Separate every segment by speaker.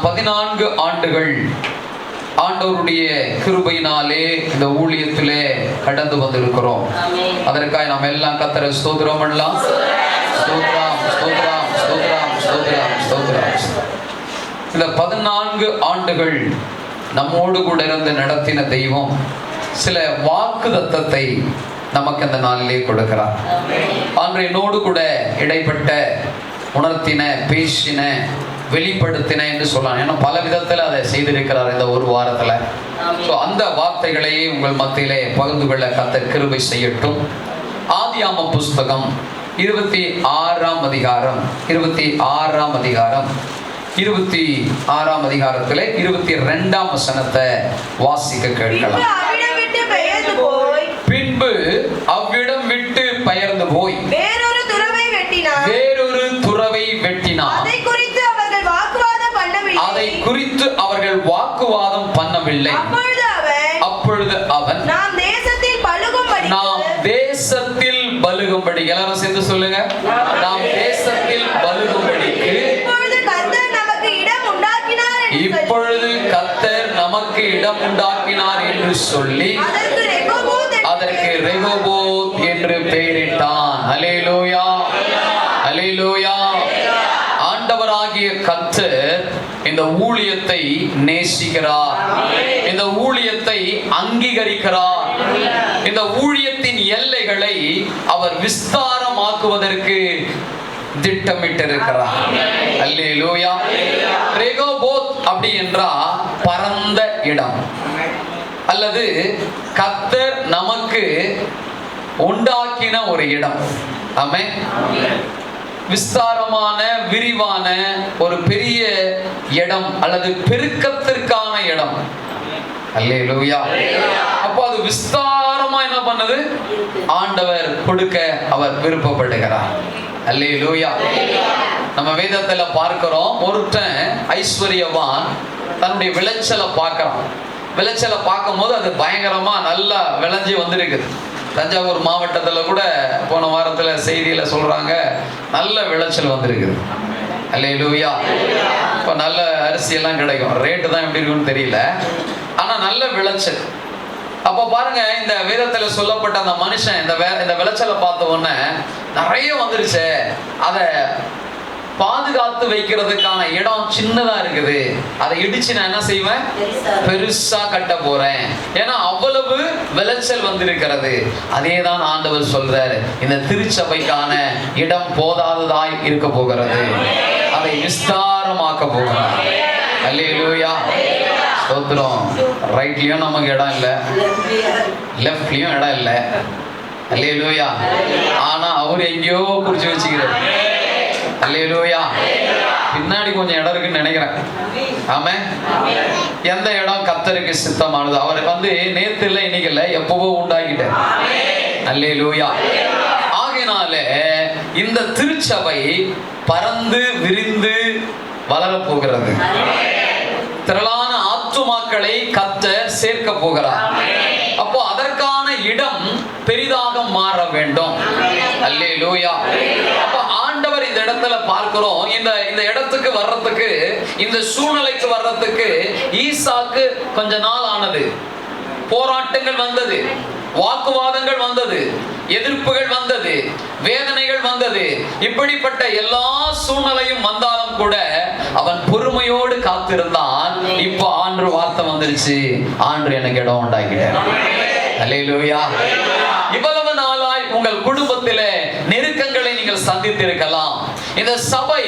Speaker 1: 14 ஆண்டுகள் ஆண்டவருடைய கிருபையினாலே இந்த ஊழியத்திலே கடந்து வந்திருக்கிறோம். அதற்காக நாம் எல்லாம் கர்த்தரை ஸ்தோத்திரம் பண்ணலாம். ஸ்தோத்திரம், ஸ்தோத்திரம், ஸ்தோத்திரம், ஸ்தோத்திரம், ஸ்தோத்திரம். இந்த 14 ஆண்டுகள் நம்மோடு கூட இருந்து நடத்தின தெய்வம் சில வாக்குத்தத்தத்தை நமக்கு அந்த நாளிலே கொடுக்கிறார். அன்று என்னோடு கூட இடைப்பட்ட உணர்த்தின, பேசின, வெளிப்படுத்தின என்று சொல்லலாம். ஏன்னா பல விதத்தில் அதை செய்திருக்கிறார் இந்த ஒரு வாரத்தில். ஸோ அந்த வார்த்தைகளையே உங்கள் மத்தியிலே பகிர்ந்து கொள்ள கர்த்தர் கிருபை செய்யட்டும். ஆதியாம புஸ்தகம் 26ஆம் அதிகாரம் 26ஆம் அதிகாரம் 26ஆம் அதிகாரத்திலே 22ஆம் வசனத்தை வாசிக்க கேட்கலாம். பின்பு அவ்விடம் விட்டு பெயர்ந்து போய் வேறொரு துறவை வெட்டினார். அதை குறித்து அவர்கள் வாக்குவாதம் பண்ணவில்லை. அப்பொழுது அவன் நாம் தேசத்தில் பலுகும்படி, எல்லாரும் சேர்ந்து சொல்லுங்க, நாம் தேசத்தில் பலுகும்படிக்கு இப்பொழுது கர்த்தர் நமக்கு இடம் உண்டாக்கினார் என்று சொல்லி அதற்கு ரெகோபோத் என்று பெயரிட்டான். அல்லேலூயா, அல்லேலூயா. ஆண்டவராகிய கர்த்தர் இந்த ஊழியத்தை நேசிக்கிறார், இந்த ஊழியத்தை அங்கீகரிக்கிறார். இந்த ஊழியத்தின் எல்லைகளை அவர் விஸ்தாரமாக்குவதற்கு திட்டமிட்டிருக்கிறார். அல்லேலூயா. ரெகோபோத் அப்படி என்றா பரந்த இடம், அல்லது கர்த்தர் நமக்கு உண்டாக்கின ஒரு இடம். ஆமென். விஸ்தாரமான, விரிவான ஒரு பெரிய இடம், அல்லது பெருக்கத்திற்கான இடம். அல்லேலூயா. அப்போ அது விஸ்தாரமா என்ன பண்ணது? ஆண்டவர் கொடுக்க அவர் விருப்பப்படுகிறார். அல்லேலூயா. நம்ம வேதத்துல பார்க்கிறோம், ஒருத்தன் ஐஸ்வர்யவான் தன்னுடைய விளைச்சலை பார்க்கிறான். விளைச்சலை பார்க்கும் போது அது பயங்கரமா நல்லா விளைஞ்சி வந்திருக்குது. தஞ்சாவூர் மாவட்டத்தில் கூட போன வாரத்தில் செய்தியில் சொல்கிறாங்க, நல்ல விளைச்சல் வந்திருக்குது. அல்லேலூயா. இப்போ நல்ல அரிசியெல்லாம் கிடைக்கும். ரேட்டு தான் எப்படி இருக்குன்னு தெரியல, ஆனால் நல்ல விளைச்சல். அப்போ பாருங்க, இந்த வேதத்தில் சொல்லப்பட்ட அந்த மனுஷன் இந்த விளைச்சலை பார்த்த உடனே நிறைய வந்துருச்சு, அதை பாதுகாத்து வைக்கிறதுக்கான இடம் சின்னதா இருக்குது, அதை இடிச்சு நான் என்ன செய்வேன்? பெருசா கட்ட போறேன். ஏன்னா அவ்வளவு விளைச்சல் வந்திருக்கிறது. அதேதான் ஆண்டவர் சொல்றாரு, இந்த திருச்சபைக்கான இடம் போதாததாய் இருக்க போகிறது, அதை விஸ்தாரமாக்க போகிறார். அல்லேலூயா. ஸ்தோத்திரம். ரைட்லயும் நமக்கு இடம் இல்லை, லெஃப்ட்லயும் இடம் இல்லை. அல்லேலூயா. ஆனா அவர் எங்கேயோ குறிச்சு வச்சுக்கிறார். அல்லேலூயா. பின்னாடி கொஞ்சம் இடம் இருக்குன்னு நினைக்கிறேன். ஆமென். எந்த இடம் கர்த்தருக்கு சித்தமானது, அவர் நேத்து இல்லை, இன்னைக்கு இல்லை, எப்பவோ உண்டாக்கிட்டார். அல்லேலூயா. ஆகையினால இந்த திருச்சபை பறந்து விரிந்து வளர போகிறது. திரளான ஆத்துமாக்களை கர்த்தர் சேர்க்க போகிறார். அப்போ அதற்கான இடம் பெரிதாக மாற வேண்டும். அல்லேலூயா. அப்போ ஆண்டவர் இந்த இடத்துல பார்க்கிறோம், இந்த இடத்துக்கு வர்றதுக்கு, இந்த சூழ்நிலைக்கு வர்றதுக்கு ஈசாக்கு கொஞ்ச நாள் ஆனது. போராட்டங்கள் வந்தது, வாக்குவாதங்கள் வந்தது, எதிர்ப்புகள் வந்தது, வேதனைகள் வந்தது. இப்படிப்பட்ட எல்லா சூழ்நிலையும் வந்தாலும் கூட அவன் பொறுமையோடு காத்திருந்தான். இப்ப ஆண்டு வார்த்தை வந்துருச்சு, ஆண்டு எனக்கு இடம் உண்டாக்கிட்டார். அல்லேலூயா. இவ்வளவு நாளாய் உங்கள் குடும்பத்திலே நெருக்கங்களை நீங்கள் சந்தித்திருக்கலாம். இந்த சபை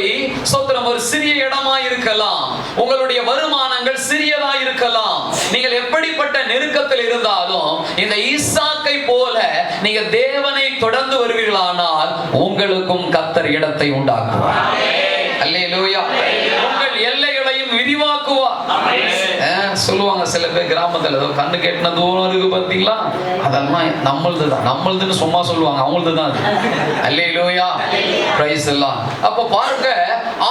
Speaker 1: சோத்திரம் ஒரு சிறிய இடமா இருக்கலாம், உங்களுடைய வருமானங்கள் சிறியதா இருக்கலாம். நீங்கள் எப்படிப்பட்ட நெருக்கத்தில் இருந்தாலும் இந்த ஈசாக்கை போல நீங்க தேவனை தொடர்ந்து வருவீர்களானால் உங்களுக்கும் கர்த்தர் இடத்தை உண்டாக்குவார். அல்லேலூயா. உங்கள் எல்லைகளையும் விரிவாக்குவார். சொல்லுவாங்க சில பேர் கிராமத்துல, ஏதோ கண்ணு கேட்டின தூரம் இருக்கு பார்த்தீங்களா, அதெல்லாம் நம்மளது தான், நம்மளதுன்னு சும்மா சொல்லுவாங்க, அவங்களது தான் அது. அல்லேலூயா. பிரைஸ் எல்லாம். அப்ப பாருங்க,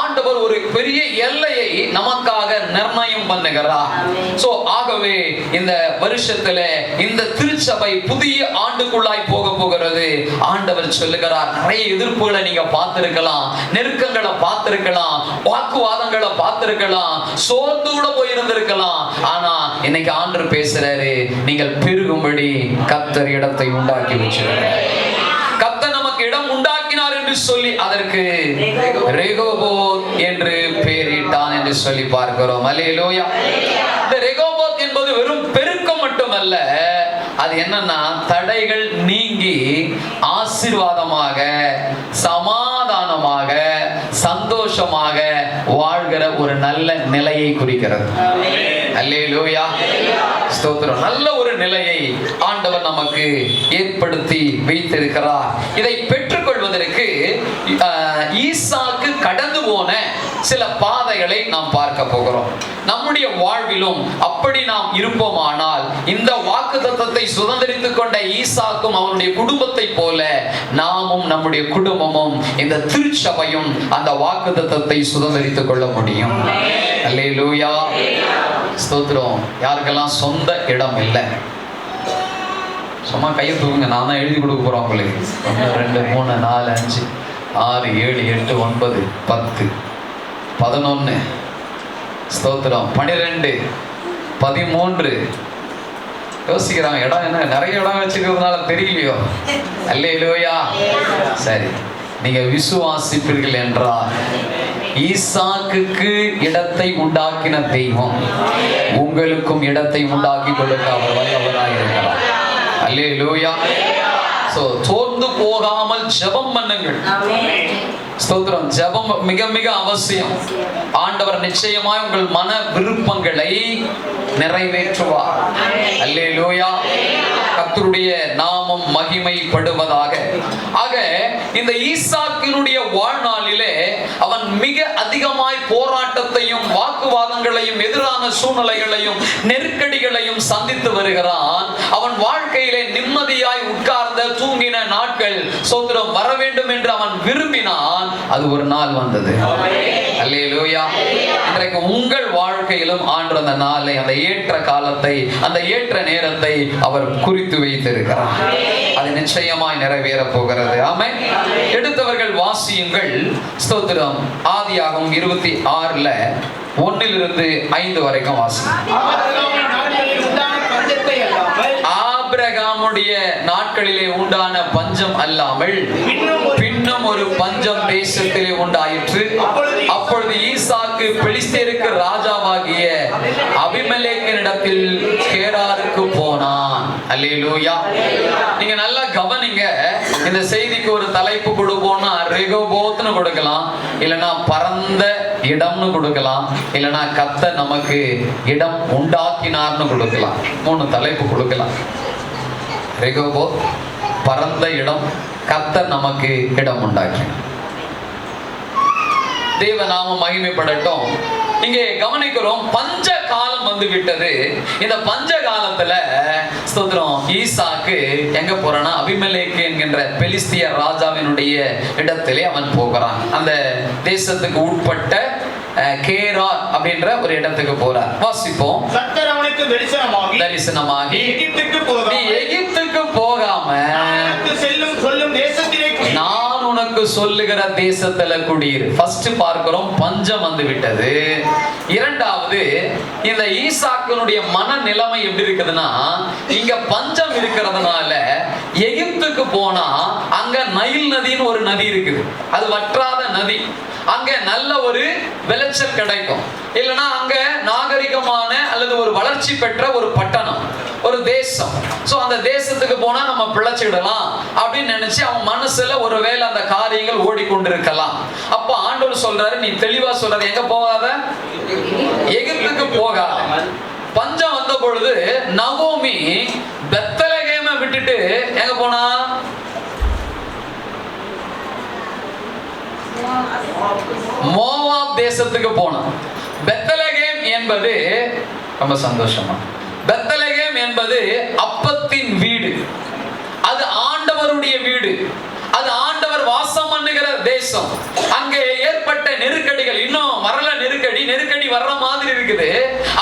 Speaker 1: ஆண்டவர் ஒரு பெரிய எல்லையை நமக்காக நிர்ணயம் பண்ணுகிறார். சோ ஆகவே இந்த வருஷத்துல இந்த திருச்சபை புதிய ஆண்டுக்குள்ளாய் போக போகிறது. ஆண்டவர் சொல்லுகிறார், நிறைய எதிர்ப்புகளை நீங்க பார்த்திருக்கலாம், நெருக்கங்களை பார்த்திருக்கலாம், வாக்குவாதங்களை பார்த்திருக்கலாம், சோர்ந்து கூட போயிருந்திருக்கலாம். ஆனா இன்னைக்கு ஆண்டவர் பேசுறாரு, நீங்கள் பெருகும்படி கர்த்தர் இடத்தை உண்டாக்கி வச்சிருக்கிறார். கர்த்தர் நமக்கு இடம் உண்டாக்கினார் என்று சொல்லி அதற்கு ரெகோபோத் என்று பெயரிட்டான் என்று சொல்லி பார்க்கிறோம். அல்லேலூயா. இந்த ரெகோபோத் என்பது வெறும் பெருக்கம் மட்டுமல்ல, அது என்னன்னா தடைகள் நீங்கி ஆசீர்வாதமாக, சமாதானமாக, சந்தோஷமாக வாழ்கிற ஒரு நல்ல நிலையை குறிக்கிறது. அல்லேலூயா, ஸ்தோத்திரம். நல்ல ஒரு நிலையை ஆண்டவர் நமக்கு ஏற்படுத்தி வைத்திருக்கிறார். இதை பெற்றுக்கொள்வதற்கு ஈசாக்கு கடந்து போன சில பாதைகளை நாம் பார்க்க போகிறோம். நம்முடைய வாழ்விலும் அப்படி நாம் இருப்போமானால், இந்த வாக்குத்தத்தத்தை சுதந்திரித்துக் கொண்ட ஈசாக்கும் அவனுடைய குடும்பத்தை போல நாமும் நம்முடைய குடும்பமும் இந்த திருச்சபையும் அந்த வாக்குத்தத்தத்தை சுதந்திரித்துக் கொள்ள முடியும். அல்லேலூயா, ஸ்தோத்திரம். யாருக்கெல்லாம் சொந்த இடம் இல்லை, சும்மா கையை தூக்குங்க, நான் தான் எழுதி கொடுக்க போறோம் உங்களுக்கு. 1 2 3 4 5 6 7 8 9 10 11 ஸ்தோத்திரம் 12 13 யோசிக்கிறாங்க. இடம் என்ன, நிறைய இடம் வச்சுக்கிறதுனால தெரியலையோ? அல்லேலூயா. சரி, நீங்க விசுவாசிப்பீர்கள் என்றால் ஈசாக்குக்கு இடத்தை உண்டாக்கின தெய்வம் உங்களுக்கும் இடத்தை உண்டாக்கி கொடுக்க அவர் வல்லவராய் இருக்கிறார். அல்லேலூயா. சோ சோர்ந்து போகாமல் ஜெபம் பண்ணுங்கள். ஸ்தோத்திரம். ஜெபம் மிக மிக அவசியம். ஆண்டவர் நிச்சயமாய் உங்கள் மன விருப்பங்களை நிறைவேற்றுவார். அல்லேலூயா. கர்த்தருடைய நாமம் மகிமைப்படுவதாக. ஆக இந்த ஈசாக்கினுடைய வாழ்நாளிலே அவன் மிக அதிகமாய் போராட்டத்தையும் வாக்குவாதங்களையும் எதிரான சூழ்நிலைகளையும் நெருக்கடிகளையும் சந்தித்து வருகிறான். அவன் வாழ்க்கையிலே நிம்மதியாய் உட்கார்ந்த தூங்கின நாட்கள் ஸ்தோத்திரம் வர வேண்டும் என்று அவன் விரும்பினான். அது ஒரு நாள் வந்தது. அல்லேலூயா. இன்றைக்கு உங்கள் வாழ்க்கையிலும் ஆண்டவர் அந்த நாளை, அந்த ஏற்ற காலத்தை, அந்த ஏற்ற நேரத்தை அவர் குறித்து வைத்திருக்கிறார். அது நிச்சயமாய் நிறைவேற போகிறது. ஆமென். எடுத்தவர்கள் வாசியுங்கள். ஸ்தோத்திரம். ஆதியாகமம் 26 1 5 வரைக்கும் வாசிங்க. ஆபிரகாமுடைய நாட்களிலே உண்டான பஞ்சம் அல்லாமல் பின்னும் ஒரு பஞ்சம் தேசத்திலே உண்டாயிற்று. அப்பொழுது ஈசாக்கு பெலிஸ்தருக்கு ராஜாவாகிய அபிமெலேக்கினிடத்தில் கேராருக்கு போனான். அல்லேலூயா. நீங்க நல்லா கவனிங்க. இந்த செய்திக்கு ஒரு தலைப்பு கொடுப்போம்னா ரெகோபோத்னு கொடுக்கலாம், இல்லைன்னா பரந்த இடம்னு கொடுக்கலாம், இல்லைன்னா கர்த்தர் நமக்கு இடம் உண்டாக்கினார்னு கொடுக்கலாம். 3 தலைப்பு கொடுக்கலாம். ரெகோபோத், பரந்த இடம், கர்த்தர் நமக்கு இடம் உண்டாக்கி. தேவ நாமம் மகிமைப்படட்டும். இங்கே கவனிக்கிறோம், பஞ்ச காலம் வந்து விட்டது. இந்த பஞ்ச காலத்துல ஸ்தோத்திரம் ஈசாக்கு எங்க போறானா, அபிமெலேக்கு என்கின்ற பெலிஸ்திய ராஜாவினுடைய இடத்திலே அவன் போகிறான். அந்த தேசத்துக்கு உட்பட்ட கேரார் அப்படின்ற ஒரு இடத்துக்கு போறார். வாசிப்போம். கர்த்தர் அவனுக்கு தரிசனமாகி நீ எகிப்துக்கு போகாம நான் உனக்கு சொல்லுகிற தேசத்துல குடியிரு. ஃபர்ஸ்ட் பார்க்கிறோம், பஞ்சம் வந்து விட்டது. இரண்டாவது, இந்த ஈசாக்கினுடைய மனநிலைமை எப்படி இருக்குதுன்னா, இங்க பஞ்சம் இருக்கிறதுனால எகிப்துக்கு போனா அங்க நைல் நதின்னு ஒரு நதி இருக்குது. அது வற்றாத நதி. அங்க நல்ல ஒரு விளைச்சல் கிடைக்கும். இல்லைன்னா அங்க நாகரிகமான அல்லது ஒரு வளர்ச்சி பெற்ற ஒரு பட்டணம், ஒரு தேசம். சோ அந்த தேசத்துக்கு போனா நம்ம பிழைச்சிடலாம் அப்படின்னு நினைச்சு அவன் மனசுல ஒருவேளை அந்த காரியங்கள் ஓடிக்கொண்டிருக்கலாம். அப்ப ஆண்டவர் சொல்றாரு, நீ தெளிவா சொல்றாரு, எங்க போகாத, எகிப்துக்கு போகாத. பஞ்சம் வந்த பொழுது நகோமி பெத்லகேமை விட்டுட்டு எங்க போனா, மோவாப் தேசத்துக்கு போனான். பெத்லகேம் என்பது ரொம்ப சந்தோஷமா, பெத்லகேம் என்பது அப்பத்தின் வீடு, அது ஆண்டவருடைய வீடு. அது ஆண்டவர் வாசம் பண்ணுகிற தேசம். அங்கே ஏற்பட்ட நெருக்கடிகள் இன்னும் வரல, நெருக்கடி வர்ற மாதிரி இருக்குது.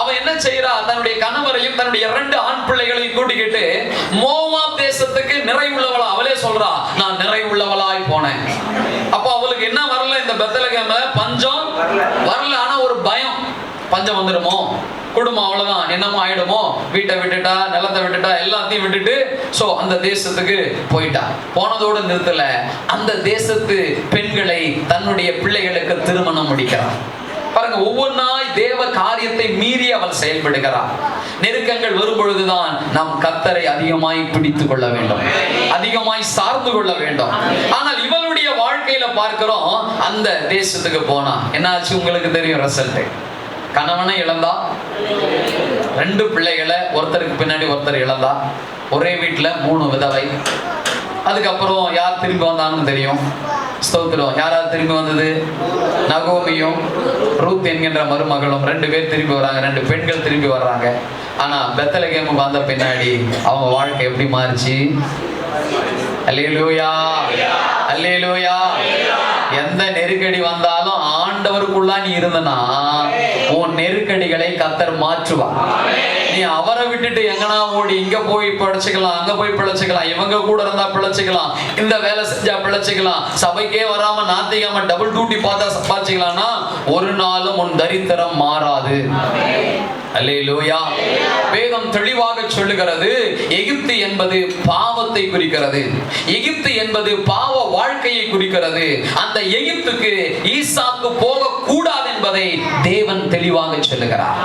Speaker 1: அவன் என்ன செய்யறா, தன்னுடைய கணவரையும் தன்னுடைய 2 ஆண் பிள்ளைகளையும் கூட்டிக்கிட்டு மோவாப் தேசத்துக்கு நிறைவுள்ளவளா, அவளே சொல்றா, நான் நிறைவுள்ளவளாய் போனேன். அப்போ அவளுக்கு என்ன வரல, இந்த பெத்லகேம்ல பஞ்சம் வரல. ஆனா ஒரு பயம், பஞ்சம் வந்துடுமோ, குடும்பம் அவ்வளவுதான், என்னமோ ஆயிடுமோ, வீட்டை விட்டுட்டா, நிலத்தை விட்டுட்டா, எல்லாத்தையும் விட்டுட்டு சோ அந்த தேசத்துக்கு போயிட்டா. போனதோடு நிறுத்தல, அந்த தேசத்து பெண்களை தன்னுடைய பிள்ளைகளுக்கு திருமணம் முடிக்கிறார். பாருங்க, ஒவ்வொன்றாய் தேவ காரியத்தை மீறி அவள் செயல்படுகிறார். நெருக்கங்கள் வரும் பொழுதுதான் நாம் கர்த்தரை அதிகமாய் பிடித்துக் கொள்ள வேண்டும், அதிகமாய் சார்ந்து கொள்ள வேண்டும். ஆனால் இவளுடைய வாழ்க்கையில பார்க்கிறோம், அந்த தேசத்துக்கு போனா என்னாச்சு உங்களுக்கு தெரியும் ரிசல்ட். கணவனை இழந்தா, 2 பிள்ளைகளை ஒருத்தருக்கு பின்னாடி ஒருத்தர் இழந்தா, ஒரே வீட்டுல 3 விதவை. அதுக்கப்புறம் யார் திரும்பி வந்தாங்கன்னு தெரியும். ஸ்தோத்திரம். யாராவது திரும்பி வந்தது? நகோமியும் ரூத் என்கின்ற மருமகளும் 2 பேர் திரும்பி வராங்க, 2 பெண்கள் திரும்பி வர்றாங்க. ஆனா பெத்லகேமுக்கு வந்த பின்னாடி அவங்க வாழ்க்கை எப்படி மாறிச்சு? அல்லேலூயா, அல்லேலூயா. எந்த நெருக்கடி வந்தாலும் ஆண்டவருக்குள்ளா நீ இருந்தனா உன் நெருக்கடிகளை கர்த்தர் மாற்றுவார். நீ அவரை விட்டுட்டு எங்கனா ஓடி இங்க போய் பிழைச்சிக்கலாம், அங்க போய் பிழைச்சிக்கலாம், இவங்க கூட இருந்தா பிழைச்சிக்கலாம், இந்த வேலை செஞ்சா பிழைச்சிக்கலாம், சபைக்கே வராம நாத்திகாம டபுள் டியூட்டி பார்த்தா சம்பாதிச்சிக்கலாம்னா ஒரு நாளும் உன் தரித்திரம் மாறாது. அல்லேலூயா. வேதம் தெளிவாக சொல்லுகிறது, எகிப்து என்பது பாவத்தை குறிக்கிறது, எகிப்து என்பது பாவ வாழ்க்கையை குறிக்கிறது. அந்த எகிப்துக்கு ஈசாக்கு போக கூடாது என்பதை தேவன் தெளிவாக சொல்லுகிறார்.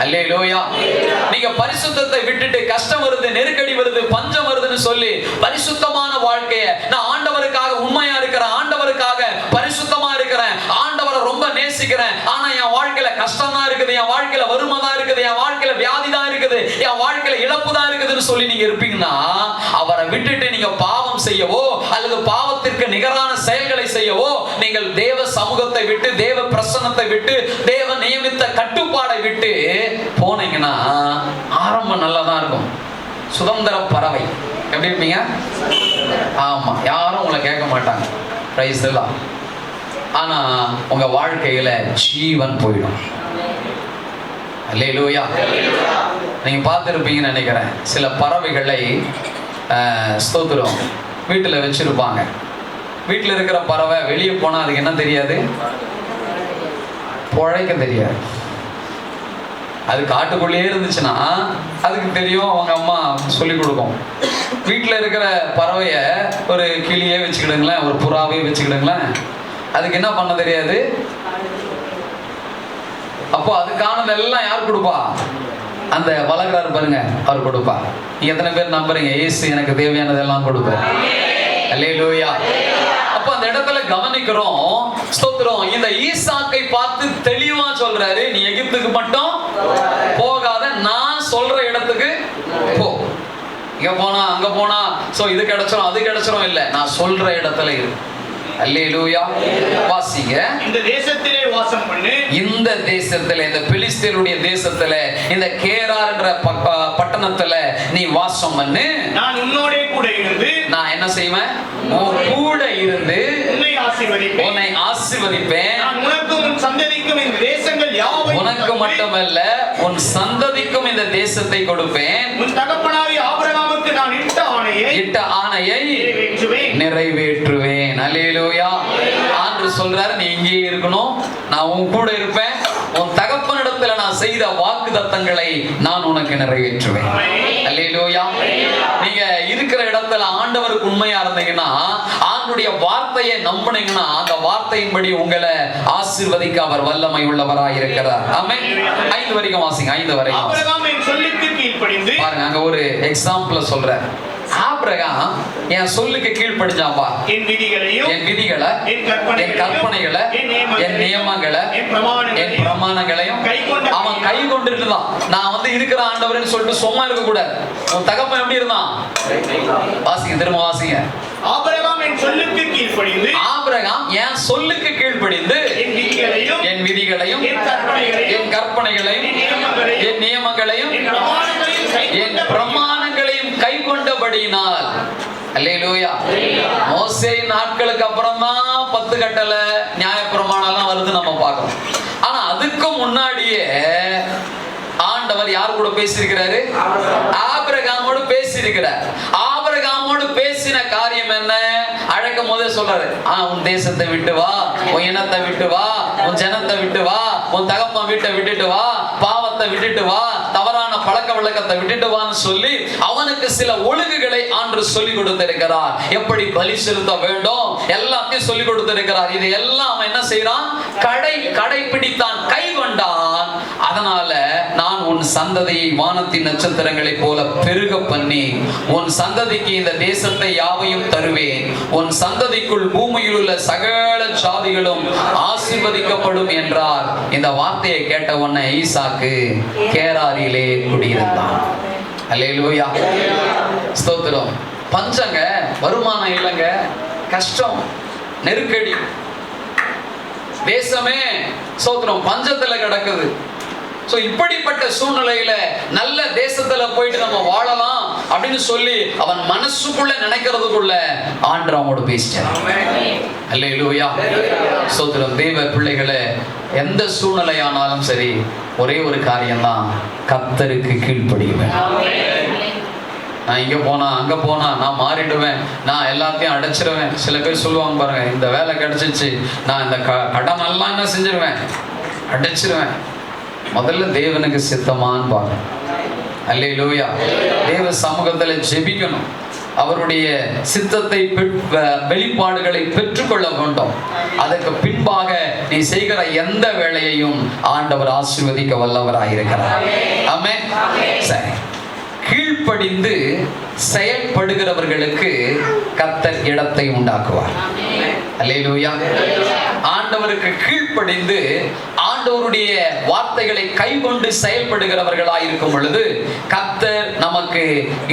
Speaker 1: அல்லேலூயா. நீங்க பரிசுத்தத்தை விட்டுட்டு கஷ்டம் வருது, நெருக்கடி வருது, பஞ்சம் வருதுன்னு சொல்லி பரிசுத்தமான வாழ்க்கையை, நான் ஆண்டவருக்காக உண்மையா இருக்கிறேன், ஆண்டவருக்காக பரிசுத்தமா இருக்கிறேன், ஆண்டவரை ரொம்ப நேசிக்கிறேன், ஆனா என் வாழ்க்கையில கஷ்டம் தான் இருக்குது, என் வாழ்க்கையில வறுமை தான் இருக்குது, என் வாழ்க்கையில வியாதி தான் இருக்குது, என் வாழ்க்கையில இழப்பு தான் இருக்குதுன்னு சொல்லி நீங்க இருப்பீங்கன்னா, அவரை விட்டுட்டு நீங்க பாவம் செய்யவோ அல்லது பாவத்திற்கு நிகரான செயல்களை செய்யவோ, நீங்கள் தேவ சமூகத்தை விட்டு, தேவ பிரசன்னத்தை விட்டு, தேவ நியமித்த கட்டுப்பாடை விட்டு போனீங்கன்னா ஆரம்பம் நல்லா தான் இருக்கும். சுதந்திர பறவை எப்படி இருப்பீங்க? ஆமா, யாரும் உங்களை கேட்க மாட்டாங்க, பிரைஸ் எல்லாம். ஆனா உங்க வாழ்க்கையில ஜீவன் போயிடும். அல்லேலூயா. நீங்க பார்த்துருப்பீங்கன்னு நினைக்கிறேன், சில பறவைகளை ஸ்தோத்திரம் வீட்டில் வச்சிருப்பாங்க. வீட்டில் இருக்கிற பறவை வெளியே போனால் அதுக்கு என்ன தெரியாது? பொழைக்க தெரியாது. அது காட்டுக்குள்ளேயே இருந்துச்சுன்னா அதுக்கு தெரியும், அவங்க அம்மா சொல்லி கொடுக்கும். வீட்டில் இருக்கிற பறவைய ஒரு கிளியே வச்சுக்கிடுங்களேன், ஒரு புறாவே வச்சுக்கிடுங்களேன், அதுக்கு என்ன பண்ண தெரியாது. அப்போ அதுக்கானதெல்லாம் யார் கொடுப்பா? அந்த வளர்கிறாரு பாருங்க, அவர் கொடுப்பா. நீங்க எத்தனை பேர் நம்புறீங்க இயேசு எனக்கு தேவையானதெல்லாம் கொடுப்பார்? அல்லேலூயா. அப்போ அந்த இடத்துல கவனிக்கிறோம், ஸ்தோத்திரம். இந்த ஈசாக்கை பார்த்து தெளிவா சொல்றாரு, நீ எகிப்துக்கு மட்டும் போகாத, நான் சொல்ற இடத்துக்கு போ. இங்க போனா அங்க போனா சோ இது கிடைச்சிரும் அது கிடைச்சிரும் இல்ல, நான் சொல்ற இடத்துல இரு. அல்லேலூயா. வாசிங்க. இந்த தேசத்திலே வாசம் பண்ணு. இந்த தேசத்திலே, இந்த பெலிஸ்தீருடைய தேசத்திலே, இந்த கேரார் என்ற பட்டணத்துல நீ வாசம் பண்ணு. நான் உன்னோட கூட இருந்து, நான் என்ன செய்வேன்? உன் கூட இருந்து உன்னை ஆசீர்வதிப்பேன், உன்னை ஆசீர்வதிப்பேன். நான் உனக்கும் உன் சந்ததிக்கும் இந்த தேசங்கள் யாவையும், உனக்கு மட்டுமல்ல உன் சந்ததிக்கும் இந்த தேசத்தை கொடுப்பேன். உன் தகப்பனாகிய ஆபிரகாமுக்கு நான் இட்ட ஆணையை நிறைவேற்றுவேன். அல்லேலூயா. ஆண்டவர் சொல்றாரு, நீ இங்கே இருக்கணும், நான் உன் கூட இருப்பேன், உன் தகப்பனிடத்துல நான் செய்த வாக்குத்தத்தங்களை நான் உனக்கு நிறைவேற்றுவேன். அல்லேலூயா. நீங்க இருக்கிற இடத்துல ஆண்டவருக்கு உண்மையா இருந்தீங்கன்னா, ஆண்டவருடைய வார்த்தையை நம்பினீங்கன்னா, அந்த வார்த்தையின்படி உங்களை ஆசீர்வதிக்க அவர் வல்லமை உள்ளவராய் இருக்கிறார். ஆமென். 5 வரைக்கும் வாசிங்க. 5 வரைக்கும் ஆபிரகாமின் சொல்லுக்கு கீழ்ப்படிந்து, பாருங்க அங்க ஒரு எக்ஸாம்பிள் சொல்றேன். ஆபிரகாம் என் சொல்லுக்கு கீழ்ப்படிஞ்சான்பா, என் விதிகளை, என் கற்பனைகளை, என் நியமங்களை, என் பிரமாணங்களையும் அவன் கை கொண்டு இருந்தான். நான் வந்து இருக்கிற ஆண்டவர்னு சொல்லிட்டு சும்மா இருக்க கூடாது. உன் தகப்பன் எப்படி இருந்தான்? வாசிங்க, திரும்ப வாசிங்க. ஆபிரகாம் என் சொல்லுக்கு கீழ்ப்படிந்து, ஆபிரகாம் என் சொல்லுக்கு கீழ்ப்படிந்து, என் விதிகளையும், என் கற்பனைகளையும், என் நியமங்களையும், என் பிரமாணங்களையும் கை கொண்டபடியினால். அல்லேலூயா. மோசே நாட்களுக்கு அப்புறம் தான் 10 கட்டளை நியாயப்பிரமாணம் எல்லாம் வருது நம்ம பார்க்கணும். ஆனா அதுக்கு முன்னாடியே ஆண்டவர் யார் கூட பேசியிருக்கிறாரு? ஆபிரகாமோடு பேசியிருக்கிறார். ஆபிரகாமோடு பேசின காரியம் என்ன? அழைக்கும் போதே சொல்றாரு, உன் தேசத்தை விட்டு வா, உன் இனத்தை விட்டு வா, உன் ஜனத்தை விட்டு வா, உன் தகப்பன் வீட்டை விட்டுட்டு வா, பாவத்தை விட்டுட்டு வா, தவறான பழக்க வழக்கத்தை விட்டுட்டு வான்னு சொல்லி அவனுக்கு சில ஒழுங்குகளை ஆண்டு சொல்லி கொடுத்திருக்கிறார். எப்படி பலி செலுத்த வேண்டும் எல்லாத்தையும் சொல்லி கொடுத்திருக்கிறார். இது எல்லாம் அவன் என்ன செய்யறான்? கடைபிடித்தான், கை கொண்டான். அதனால நான் உன் சந்ததியை வானத்தின் நட்சத்திரங்களை போல பெருக பண்ணி உன் சந்ததிக்கு இந்த தேசத்தை யாவையும் தருவேன். உன் சந்ததிக்குள் பூமியில் உள்ள சகல ஜாதிகளும் ஆசீர்வதிக்கப்படும் என்றார். இந்த வார்த்தையை கேட்ட உடனே ஈசாக்கு கேராரியிலே குடியிருந்தான். அல்லேலூயா, ஸ்தோத்திரம். பஞ்சங்க, வருமானம் இல்லைங்க, கஷ்டம், நெருக்கடி, தேசமே ஸ்தோத்திரம் பஞ்சத்துல கிடக்குது. சோ இப்படிப்பட்ட சூழ்நிலையில நல்ல தேசத்துல போயிட்டு நம்ம வாழலாம் அப்படின்னு சொல்லி அவன் மனசுக்குள்ள நினைக்கிறதுக்குள்ள ஆண்டவர் அவனோடு பேசிட்டார். அல்லேலூயா, ஸ்தோத்திரம். தேவ பிள்ளைகளே, எந்த சூழ்நிலையானாலும் சரி ஒரே ஒரு காரியம்தான், கர்த்தருக்கு கீழ்ப்படியுவேன். நான் இங்க போனா அங்க போனா நான் மாறிடுவேன், நான் எல்லாத்தையும் அடைச்சிருவேன். சில பேர் சொல்லுவாங்க பாருங்க, இந்த வேலை கிடைச்சிச்சு, நான் இந்த கடன் எல்லாம் என்ன செஞ்சிருவேன், அடைச்சிருவேன். முதல்ல தேவனுக்கு சித்தமான்னு பாருங்க. அல்லேலூயா. தேவ சமூகத்துல ஜெபிக்கணும். அவருடைய சித்தத்தை வெளிப்பாடுகளை பெற்றுக்கொள்ள வேண்டும். அதற்கு பின்பாக நீ செய்கிற எந்த வேலையையும் ஆண்டவர் ஆசீர்வதிக்க வல்லவராயிருக்கிறார். ஆமென். சரி, கீழ்ப்படிந்து செயல்படுகிறவர்களுக்கு கர்த்தர் இடத்தை உண்டாக்குவார். அல்லேலூயா. ஆண்டவருக்கு கீழ்ப்படிந்து ஆண்டவருடைய வார்த்தைகளை கைக்கொண்டு செயல்படுகிறவர்களாய் இருக்கும் பொழுது கர்த்தர் நமக்கு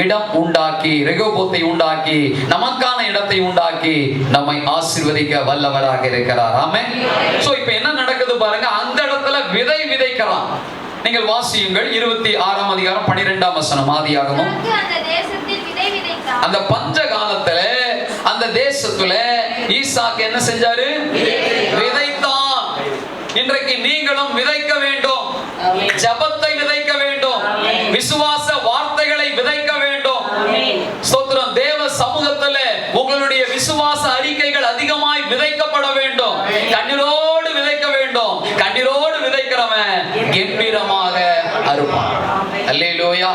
Speaker 1: இடம் உண்டாக்கி, ரெகோபோத்தை உண்டாக்கி, நமக்கான இடத்தை உண்டாக்கி நம்மை ஆசீர்வதிக்க வல்லவராக இருக்கிறார். ஆமென். சோ இப்போ என்ன நடக்குது பாருங்க, அந்த இடத்துல விதை விதைக்கலாம். நீங்கள் வாசியுங்கள் 26ஆம் அதிகாரம் 12ஆம் வசனம். ஆதியாகமம். அந்த பஞ்ச காலத்துல அந்த தேசத்துல ஈசாக்கு என்ன செஞ்சாரு? விதைத்தான். இன்றைக்கு நீங்களும் விதைக்க வேண்டும். ஜெபத்தை விதைக்க வேண்டும். விசுவாச வார்த்தைகளை விதைக்க வேண்டும். ஸ்தோத்திரம். தேவ சமூகத்துல உங்களுடைய விசுவாச அறிக்கைகள் அதிகமாய் விதைக்கப்பட வேண்டும். கண்ணீரோடு விதைக்க வேண்டும். கண்ணீரோடு விதைக்கிறவன் கம்பீரமாக அறுப்பான். அல்லேலூயா.